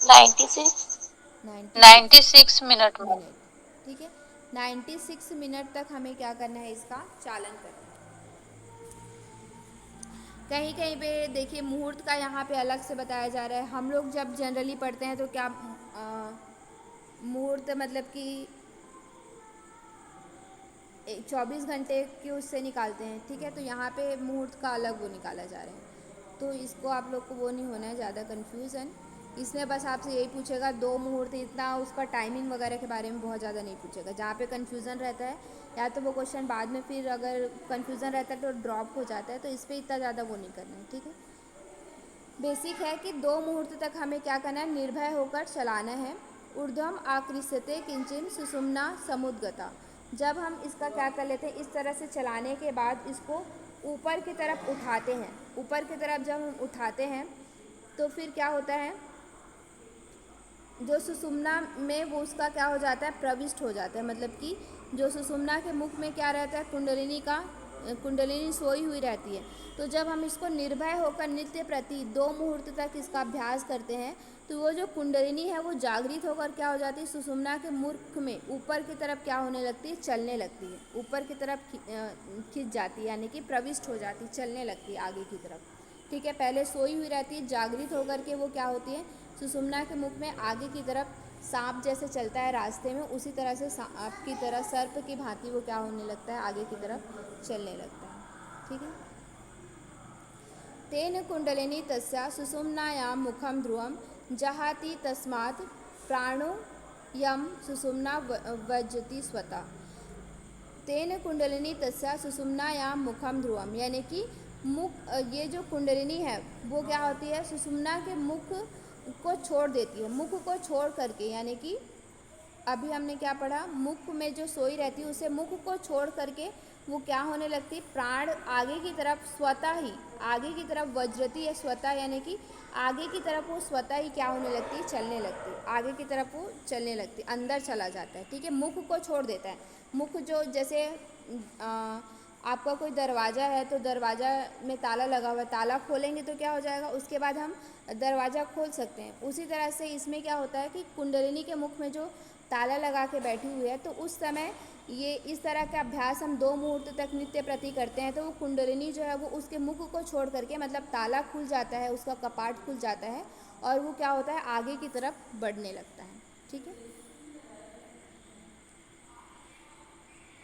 [SPEAKER 2] 96 96 मिनट में।
[SPEAKER 1] मिनट, ठीक है। 96 मिनट तक हमें क्या करना है, इसका चालन करना है। कहीं कहीं पे देखिए मुहूर्त का यहाँ पे अलग से बताया जा रहा है। हम लोग जब जनरली पढ़ते हैं तो क्या मुहूर्त मतलब कि 24 घंटे की उससे निकालते हैं, ठीक है। तो यहाँ पे मुहूर्त का अलग वो निकाला जा रहा है, तो इसको आप लोग को वो नहीं होना है ज़्यादा कन्फ्यूज़न। इसमें बस आपसे यही पूछेगा 2 मुहूर्त, इतना उसका टाइमिंग वगैरह के बारे में बहुत ज़्यादा नहीं पूछेगा। जहाँ पे कन्फ्यूज़न रहता है या तो वो क्वेश्चन बाद में फिर अगर कन्फ्यूज़न रहता है तो ड्रॉप हो जाता है, तो इस पर इतना ज़्यादा वो नहीं करना है, ठीक है। बेसिक है कि 2 मुहूर्त तक हमें क्या करना है, निर्भय होकर चलाना है। ऊर्ध्वम आकृष्यते किंचिन सुषुम्ना समुद्गता। जब हम इसका क्या कर लेते हैं, इस तरह से चलाने के बाद इसको ऊपर की तरफ उठाते हैं। ऊपर की तरफ जब हम उठाते हैं तो फिर क्या होता है, जो सुषुम्ना में वो उसका क्या हो जाता है, प्रविष्ट हो जाता है। मतलब कि जो सुषुम्ना के मुख में क्या रहता है, कुंडलिनी सोई हुई रहती है। तो जब हम इसको निर्भय होकर नित्य प्रति 2 मुहूर्त तक इसका अभ्यास करते हैं तो वो जो कुंडलिनी है वो जागृत होकर क्या हो जाती है, सुषुम्ना के मुख में ऊपर की तरफ क्या होने लगती है, चलने लगती है। ऊपर की तरफ खिंच जाती है, यानी कि प्रविष्ट हो जाती है, चलने लगती है आगे की तरफ, ठीक है। पहले सोई हुई रहती है, जागृत होकर के वो क्या होती है, सुषुम्ना के मुख में आगे की तरफ सांप जैसे चलता है रास्ते में, उसी तरह से सांप की तरह, सर्प की भांति वो क्या होने लगता है, आगे की तरफ चलने लगता है, ठीक है। तेन कुंडलिनी तस्या सुषुम्नायां मुखम ध्रुवम जहाति तस्मात् प्राणो यम सुषुम्ना वज्जति स्वतः। तेन कुंडलिनी तस्या सुषुम्नायां मुखम ध्रुवम, यानी कि मुख, ये जो कुंडलिनी है वो क्या होती है, सुषुम्ना के मुख को छोड़ देती है। मुख को छोड़ करके, यानी कि अभी हमने क्या पढ़ा, मुख में जो सोई रहती है उसे मुख को छोड़ करके वो क्या होने लगती है, प्राण आगे की तरफ स्वतः ही, आगे की तरफ वज्रती है स्वतः, यानी कि आगे की तरफ वो स्वतः ही क्या होने लगती है, चलने लगती है। आगे की तरफ वो चलने लगती है, अंदर चला जाता है, ठीक है। मुख को छोड़ देता है। मुख जो जैसे आपका कोई दरवाज़ा है तो दरवाज़ा में ताला लगा हुआ है, ताला खोलेंगे तो क्या हो जाएगा, उसके बाद हम दरवाज़ा खोल सकते हैं। उसी तरह से इसमें क्या होता है कि कुंडलिनी के मुख में जो ताला लगा के बैठी हुई है, तो उस समय ये इस तरह का अभ्यास हम 2 मुहूर्त तक नित्य प्रति करते हैं, तो वो कुंडलिनी जो है वो उसके मुख को छोड़ करके, मतलब ताला खुल जाता है, उसका कपाट खुल जाता है और वो क्या होता है, आगे की तरफ बढ़ने लगता है, ठीक है।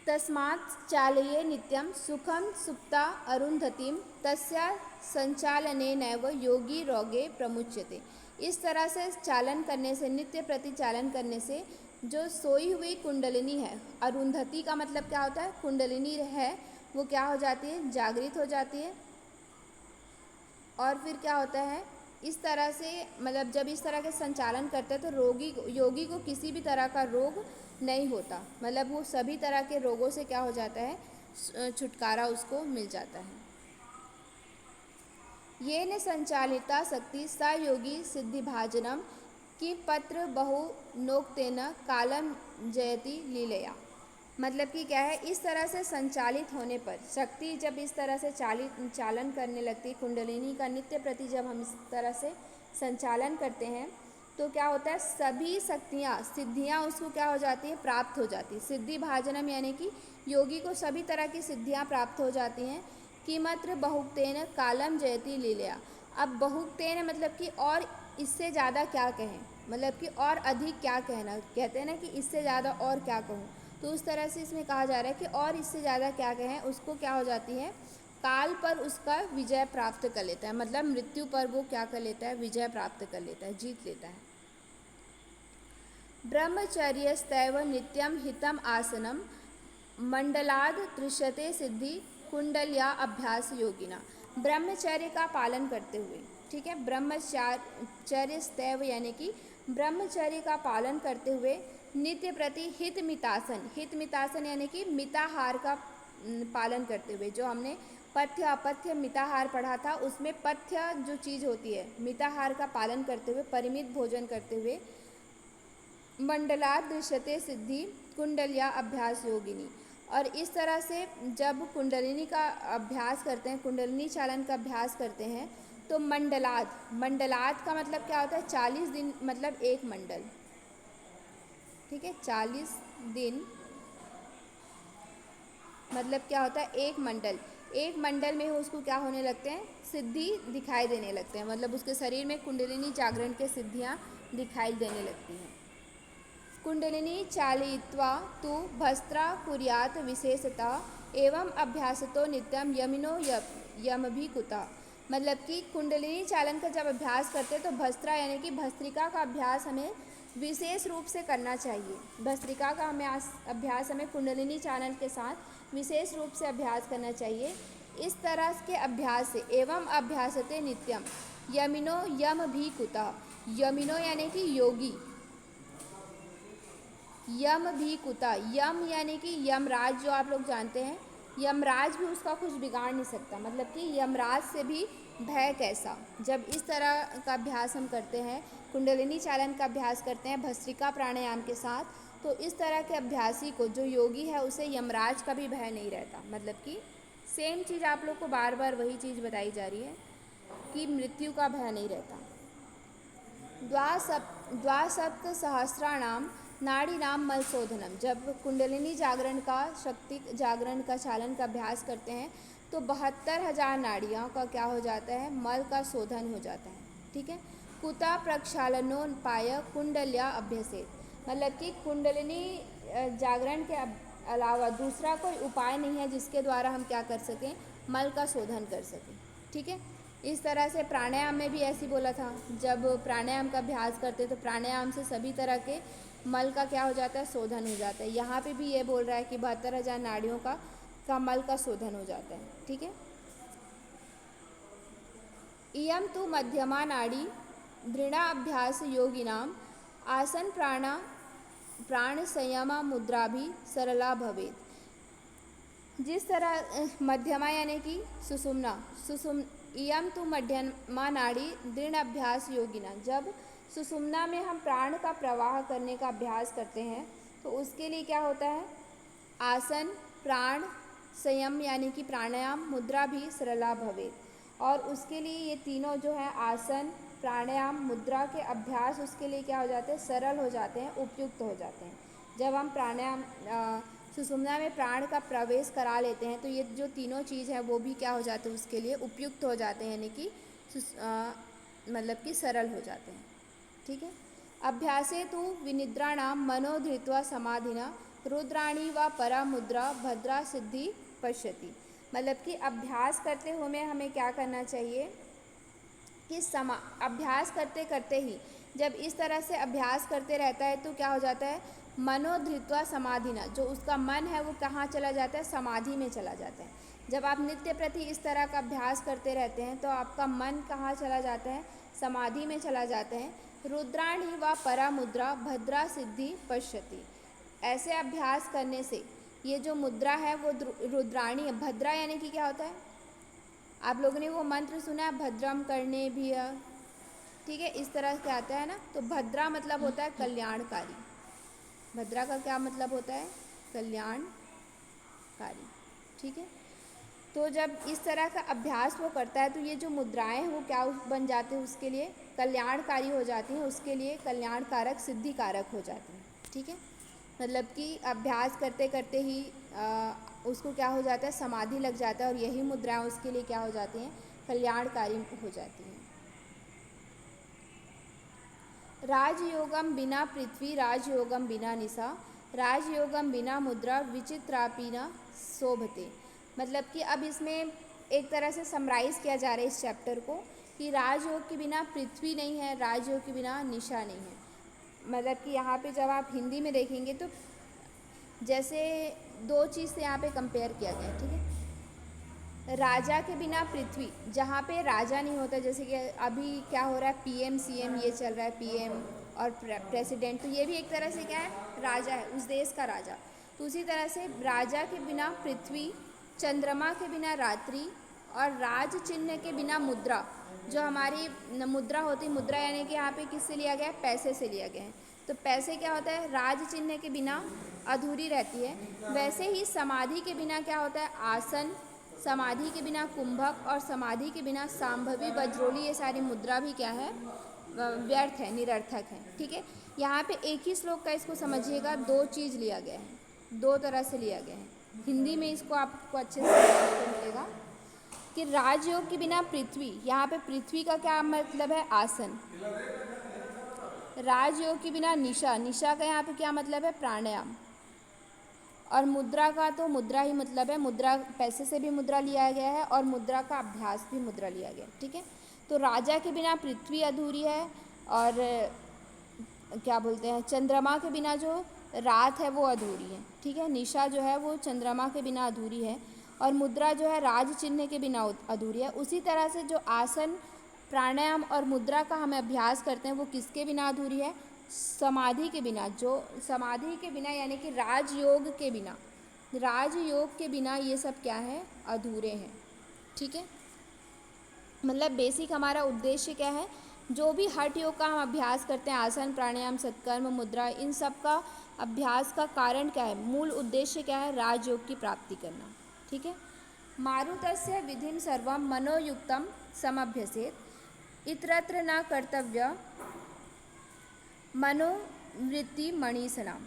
[SPEAKER 1] तस्मात् चालये नित्यं सुखम सुप्ता अरुंधतिम तस्या संचालनेनैव योगी रोगे प्रमुच्यते। इस तरह से चालन करने से, नित्य प्रति चालन करने से जो सोई हुई कुंडलिनी है, अरुंधति का मतलब क्या होता है, कुंडलिनी है, वो क्या हो जाती है, जागृत हो जाती है। और फिर क्या होता है, इस तरह से, मतलब जब इस तरह के संचालन करते हैं तो योगी को किसी भी तरह का रोग नहीं होता। मतलब वो सभी तरह के रोगों से क्या हो जाता है, छुटकारा उसको मिल जाता है। ये न संचालिता शक्ति स योगी सिद्धि भाजनम कि पत्र बहु नोक्तेन कालम जयति लीलया। मतलब कि क्या है, इस तरह से संचालित होने पर, शक्ति जब इस तरह से चालन करने लगती है, कुंडलिनी का नित्य प्रति जब हम इस तरह से संचालन करते हैं तो क्या होता है, सभी शक्तियाँ, सिद्धियाँ उसको क्या हो जाती है, प्राप्त हो जाती है। सिद्धि भाजनम यानी कि योगी को सभी तरह की सिद्धियाँ प्राप्त हो जाती हैं। किमत्र बहुक्तेन कालम जयति लीलया। अब बहुक्तेन मतलब कि और इससे ज़्यादा क्या कहें, मतलब कि और अधिक क्या कहना, कहते हैं ना कि इससे ज़्यादा और क्या कहूँ, तो उस तरह से इसमें कहा जा रहा है कि और इससे ज़्यादा क्या कहें, उसको क्या हो जाती है, काल पर उसका विजय प्राप्त कर लेता है। मतलब मृत्यु पर वो क्या कर लेता है, विजय प्राप्त कर लेता है, जीत लेता है। ब्रह्मचर्यस्तैव नित्यम हितम आसनम मंडलाद दृश्यते सिद्धि कुंडल्या अभ्यास योगिना। ब्रह्मचर्य का पालन करते हुए, ठीक है, ब्रह्मचर्य स्तैव यानी कि ब्रह्मचर्य का पालन करते हुए नित्य प्रति हित मितासन यानी कि मिताहार का पालन करते हुए, जो हमने पथ्य अपथ्य मिताहार पढ़ा था, उसमें पथ्य जो चीज़ होती है, मिताहार का पालन करते हुए, परिमित भोजन करते हुए, मंडला दृश्यते सिद्धि कुंडल्या अभ्यास योगिनी। और इस तरह से जब कुंडलिनी का अभ्यास करते हैं, कुंडलिनी चालन का अभ्यास करते हैं, तो मंडलाद का मतलब क्या होता है? 40 दिन मतलब एक मंडल, ठीक है। 40 दिन मतलब क्या होता है? एक मंडल। एक मंडल में उसको क्या होने लगते हैं? सिद्धि दिखाई देने लगते हैं, मतलब उसके शरीर में कुंडलिनी जागरण के सिद्धियाँ दिखाई देने लगती हैं। कुंडलिनी चालयित्वा तु भस्त्रा कुर्यात विशेषतः एवं अभ्यासतो नित्यम यमिनो यमभिकुता। मतलब कि कुंडलिनी चालन का जब अभ्यास करते तो भस्त्रा यानी कि भस्त्रिका का अभ्यास हमें विशेष रूप से करना चाहिए। भस्त्रिका का अभ्यास हमें कुंडलिनी चालन के साथ विशेष रूप से अभ्यास करना चाहिए। इस तरह के अभ्यास से एवं अभ्यासते नित्यम यमिनो यमभिकुता। यमिनो यानी कि योगी, यमभिकुता, यम यानी कि यमराज, जो आप लोग जानते हैं, यमराज भी उसका कुछ बिगाड़ नहीं सकता। मतलब कि यमराज से भी भय कैसा। जब इस तरह का अभ्यास हम करते हैं, कुंडलिनी चालन का अभ्यास करते हैं भस्त्रिका प्राणायाम के साथ, तो इस तरह के अभ्यासी को, जो योगी है, उसे यमराज का भी भय नहीं रहता। मतलब कि सेम चीज़ आप लोग को बार बार वही चीज़ बताई जा रही है कि मृत्यु का भय नहीं रहता। द्वासप्त सहस्राणाम नाड़ीनाम मलशोधनम। जब कुंडलिनी जागरण का, शक्ति जागरण का, चालन का अभ्यास करते हैं तो 72,000 नाड़ियों का क्या हो जाता है? मल का शोधन हो जाता है, ठीक है। कुता प्रक्षालनोपाय कुंडल्या अभ्यसेत। मतलब कि कुंडलिनी जागरण के अलावा दूसरा कोई उपाय नहीं है जिसके द्वारा हम क्या कर सकें? मल का शोधन कर सकें, ठीक है। इस तरह से प्राणायाम में भी ऐसी बोला था, जब प्राणायाम का अभ्यास करते तो प्राणायाम से सभी तरह के मल का क्या हो जाता है? शोधन हो जाता है। यहाँ पे भी ये बोल रहा है कि 72,000 नाड़ियों का मल का शोधन हो जाता है, ठीक है। इयम तो मध्यमा नाड़ी दृढ़ाभ्यास योगिनाम आसन प्राण संयमा मुद्रा भी सरला भवेत। जिस तरह मध्यमा यानी कि सुषुम्ना, इयम तो मध्यमा नाड़ी दृढ़ अभ्यास योगिना। जब सुषुम्ना में हम प्राण का प्रवाह करने का अभ्यास करते हैं तो उसके लिए क्या होता है? आसन, प्राण, संयम यानी कि प्राणायाम, मुद्रा भी सरला भवेत। और उसके लिए ये तीनों जो है, आसन, प्राणायाम, मुद्रा के अभ्यास, उसके लिए क्या हो जाते हैं? सरल हो जाते हैं, उपयुक्त हो जाते हैं। जब हम प्राणायाम सुषुम्ना में प्राण का प्रवेश करा लेते हैं तो ये जो तीनों चीज़ है वो भी क्या हो जाते हैं? उसके लिए उपयुक्त हो जाते हैं, यानी कि मतलब कि सरल हो जाते हैं, ठीक है। अभ्यासे तो विनिद्राणाम मनो धृत्वा समाधिना रुद्राणी व परा मुद्रा भद्रा सिद्धि पश्यति। मतलब कि अभ्यास करते हुए हमें क्या करना चाहिए कि अभ्यास करते करते ही, जब इस तरह से अभ्यास करते रहता है तो क्या हो जाता है? मनोधृत्वा समाधिना, जो उसका मन है वो कहाँ चला जाता है? समाधि में चला जाता है। जब आप नित्य प्रति इस तरह का अभ्यास करते रहते हैं तो आपका मन कहाँ चला जाता है? समाधि में चला जाता है। रुद्राणी व परा मुद्रा भद्रा सिद्धि पश्यति। ऐसे अभ्यास करने से ये जो मुद्रा है वो रुद्राणी है। भद्रा यानी कि क्या होता है? आप लोगों ने वो मंत्र सुना है, भद्रम करने भी, ठीक है, इस तरह से आता है ना। तो भद्रा मतलब होता है कल्याणकारी। भद्रा का क्या मतलब होता है? कल्याणकारी, ठीक है। तो जब इस तरह का अभ्यास वो करता है तो ये जो मुद्राएं हैं वो क्या बन जाते हैं? उसके लिए कल्याणकारी हो जाती हैं, उसके लिए कल्याणकारक, सिद्धिकारक हो जाती हैं, ठीक है। मतलब कि अभ्यास करते करते ही उसको क्या हो जाता है? समाधि लग जाता है, और यही मुद्राएं उसके लिए क्या हो जाती हैं? कल्याणकारी हो जाती हैं। राजयोगम बिना पृथ्वी, राजयोगम बिना निशा, राजयोगम बिना मुद्रा विचित्रापि न शोभते। मतलब कि अब इसमें एक तरह से समराइज़ किया जा रहा है इस चैप्टर को कि राजयोग के बिना पृथ्वी नहीं है, राजयोग के बिना निशा नहीं है। मतलब कि यहाँ पे जब आप हिंदी में देखेंगे तो जैसे दो चीज़ से यहाँ पे कंपेयर किया गया है, ठीक है। राजा के बिना पृथ्वी, जहाँ पे राजा नहीं होता, जैसे कि अभी क्या हो रहा है? पीएम सीएम ये चल रहा है, पीएम और प्रेसिडेंट, तो ये भी एक तरह से क्या है? राजा है, उस देश का राजा। तो उसी तरह से राजा के बिना पृथ्वी, चंद्रमा के बिना रात्रि, और राज चिन्ह के बिना मुद्रा, जो हमारी मुद्रा होती, मुद्रा यानी कि यहाँ पे किससे लिया गया है? पैसे से लिया गया है। तो पैसे क्या होता है? राज चिन्ह के बिना अधूरी रहती है। वैसे ही समाधि के बिना क्या होता है? आसन, समाधि के बिना कुंभक और समाधि के बिना सांभवी वज्रोली, ये सारी मुद्रा भी क्या है, व्यर्थ है, निरर्थक है। ठीक है, यहाँ पे एक ही श्लोक का इसको समझिएगा, दो चीज़ लिया गया है, दो तरह से लिया गया है। हिंदी में इसको आपको अच्छे से समझने को मिलेगा कि राजयोग के बिना पृथ्वी, यहाँ पे पृथ्वी का क्या मतलब है, आसन। राजयोग के बिना निशा, निशा का यहाँ पे क्या मतलब है, प्राणायाम। और मुद्रा का तो मुद्रा ही मतलब है, मुद्रा पैसे से भी मुद्रा लिया गया है और मुद्रा का अभ्यास भी मुद्रा लिया गया है। ठीक है, तो राजा के बिना पृथ्वी अधूरी है, और क्या बोलते हैं, चंद्रमा के बिना जो रात है वो अधूरी है। ठीक है, निशा जो है वो चंद्रमा के बिना अधूरी है, और मुद्रा जो है राज चिन्ह के बिना अधूरी है। उसी तरह से जो आसन, प्राणायाम और मुद्रा का हमें अभ्यास करते हैं वो किसके बिना अधूरी है, समाधि के बिना। जो समाधि के बिना यानी कि राजयोग के बिना, राजयोग के बिना ये सब क्या है, अधूरे हैं। ठीक है, मतलब बेसिक हमारा उद्देश्य क्या है, जो भी हठ योग का हम अभ्यास करते हैं, आसन, प्राणायाम, सत्कर्म, मुद्रा, इन सब का अभ्यास का कारण क्या है, मूल उद्देश्य क्या है, राजयोग की प्राप्ति करना। ठीक है, मारुतस्य विधिम सर्वम मनोयुक्तम समभ्यसेत इतरत्र न कर्तव्य मनोवृत्ति मणिसणाम,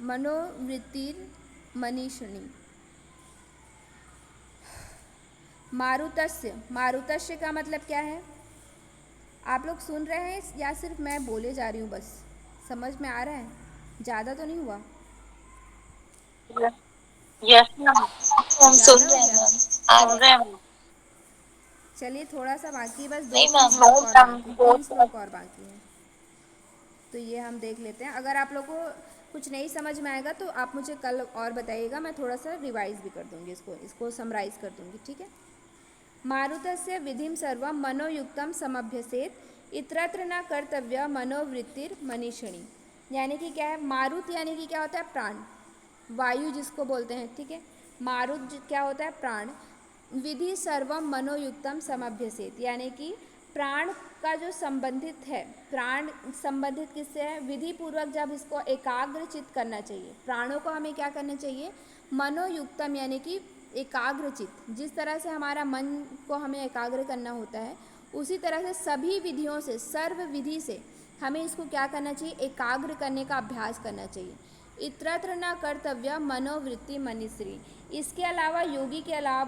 [SPEAKER 1] मनोवृत्तिर्मनीषिणी। मारुतस्य, मारुतस्य का मतलब क्या है, आप लोग सुन रहे हैं या सिर्फ मैं बोले जा रही हूँ, बस समझ में आ रहा है, ज़्यादा तो नहीं हुआ,
[SPEAKER 2] यस मैम, हम सुन
[SPEAKER 1] ज़्यादा हो
[SPEAKER 2] रहे हैं
[SPEAKER 1] गया।
[SPEAKER 2] मैम, सुन रहे हैं।
[SPEAKER 1] चलिए थोड़ा सा बाकी है, बस
[SPEAKER 2] नहीं
[SPEAKER 1] दो तीन
[SPEAKER 2] मैम,
[SPEAKER 1] श्लोक और बाकी,
[SPEAKER 2] बहुत
[SPEAKER 1] 3 श्लोक और बाकी हैं, तो ये हम देख लेते हैं। अगर आप लोग को कुछ नहीं समझ में आएगा तो आप मुझे कल और बताइएगा, मैं थोड़ा सा रिवाइज भी कर दूँगी, इसको समराइज कर दूँगी। ठीक है, मारुतस्य विधिम सर्वम मनोयुक्तम समभ्यसेत इतरत्र न कर्तव्य मनोवृत्तिर्मनीषिणी। यानी कि क्या है, मारुत यानी कि क्या होता है, प्राण, वायु जिसको बोलते हैं। ठीक है, मारुत क्या होता है, प्राण। विधि सर्वम मनोयुक्तम समभ्यसेत, यानी कि प्राण का जो संबंधित है, प्राण संबंधित किससे है, विधि पूर्वक जब इसको एकाग्रचित करना चाहिए, प्राणों को हमें क्या करना चाहिए, मनोयुक्तम यानी कि एकाग्रचित। जिस तरह से हमारा मन को हमें एकाग्र करना होता है, उसी तरह से सभी विधियों से, सर्व विधि से हमें इसको क्या करना चाहिए, एकाग्र करने का अभ्यास करना चाहिए। इतरत्र न कर्तव्य मनोवृत्ति मनीश्री। इसके अलावा योगी के अलावा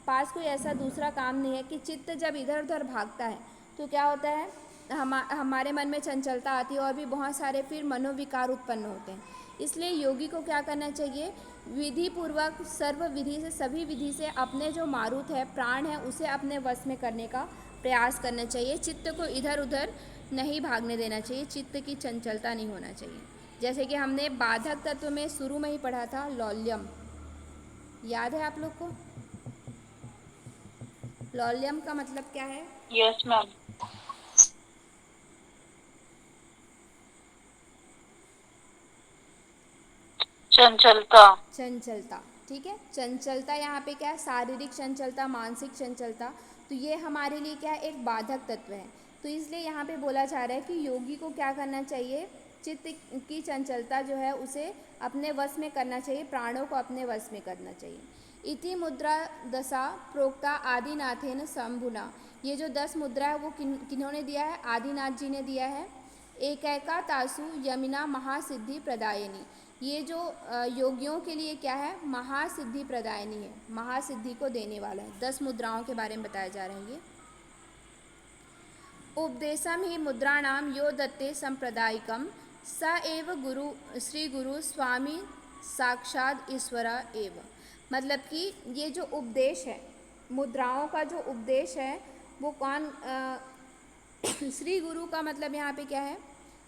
[SPEAKER 1] पास कोई ऐसा दूसरा काम नहीं है कि चित्त जब इधर उधर भागता है तो क्या होता है, हमारे मन में चंचलता आती है और भी बहुत सारे फिर मनोविकार उत्पन्न होते हैं। इसलिए योगी को क्या करना चाहिए, विधि पूर्वक सर्व विधि से, सभी विधि से अपने जो मारुत है, प्राण है, उसे अपने वश में करने का प्रयास करना चाहिए। चित्त को इधर उधर नहीं भागने देना चाहिए, चित्त की चंचलता नहीं होना चाहिए। जैसे कि हमने बाधक तत्व में शुरू में ही पढ़ा था, लौल्यम, याद है आप लोग को, लौल्यम का मतलब क्या है,
[SPEAKER 2] यस मैम, चंचलता,
[SPEAKER 1] चंचलता। ठीक है, चंचलता यहाँ पे क्या है, शारीरिक चंचलता, मानसिक चंचलता, तो ये हमारे लिए क्या है, एक बाधक तत्व है। तो इसलिए यहाँ पे बोला जा रहा है कि योगी को क्या करना चाहिए, चित्त की चंचलता जो है उसे अपने वश में करना चाहिए, प्राणों को अपने वश में करना चाहिए। इति मुद्रा दशा प्रोक्ता आदिनाथेन शंभुना। ये जो 10 मुद्रा है वो किन्होंने दिया है, आदिनाथ जी ने दिया है। एकैका तासु यमिना महासिद्धि प्रदायिनी। ये जो योगियों के लिए क्या है, महासिद्धि प्रदायिनी है, महासिद्धि को देने वाला है। 10 मुद्राओं के बारे में बताया जा रहा है ये। उपदेशम ही मुद्राणाम यो दत्ते संप्रदायिकम स एव गुरु श्री गुरु स्वामी साक्षात ईश्वर एव। मतलब कि ये जो उपदेश है, मुद्राओं का जो उपदेश है वो कौन, श्री गुरु का मतलब यहाँ पे क्या है,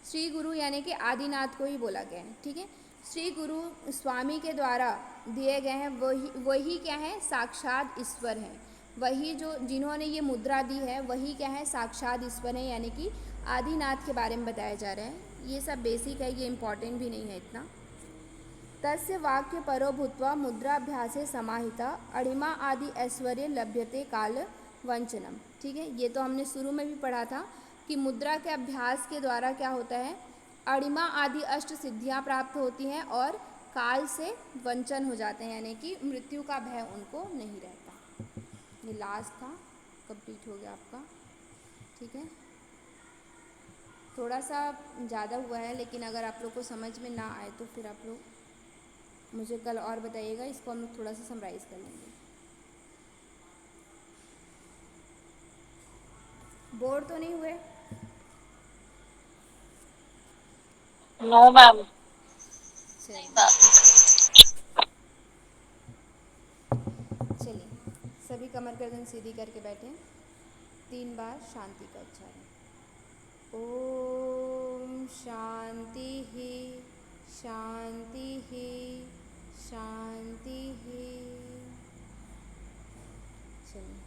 [SPEAKER 1] श्री गुरु यानी कि आदिनाथ को ही बोला गया है। ठीक है, श्री गुरु स्वामी के द्वारा दिए गए हैं, वही क्या है, साक्षात ईश्वर है। वही जो जिन्होंने ये मुद्रा दी है वही क्या है, साक्षात ईश्वर है, यानी कि आदिनाथ के बारे में बताया जा रहा है। ये सब बेसिक है, ये इम्पॉर्टेंट भी नहीं है इतना। तस्य वाक्य परो भूत्वा मुद्राभ्यासे समाहिता अणिमा आदि ऐश्वर्य लभ्यते काल वंचनम। ठीक है, ये तो हमने शुरू में भी पढ़ा था कि मुद्रा के अभ्यास के द्वारा क्या होता है, अणिमा आदि अष्ट सिद्धियाँ प्राप्त होती हैं और काल से वंचन हो जाते हैं, यानी कि मृत्यु का भय उनको नहीं रहता। ये लास्ट था, कंप्लीट हो गया आपका। ठीक है, थोड़ा सा ज़्यादा हुआ है, लेकिन अगर आप लोग को समझ में ना आए तो फिर आप लोग मुझे कल और बताइएगा, इसको हम लोग थोड़ा सा समराइज़ कर लेंगे। बोर तो नहीं हुए?
[SPEAKER 2] No ma'am.
[SPEAKER 1] चलिए, सभी कमर गर्दन सीधी करके बैठे, 3 बार शांति का उच्चारण। ओम शांति ही, शांति ही, शांति ही। चलिए।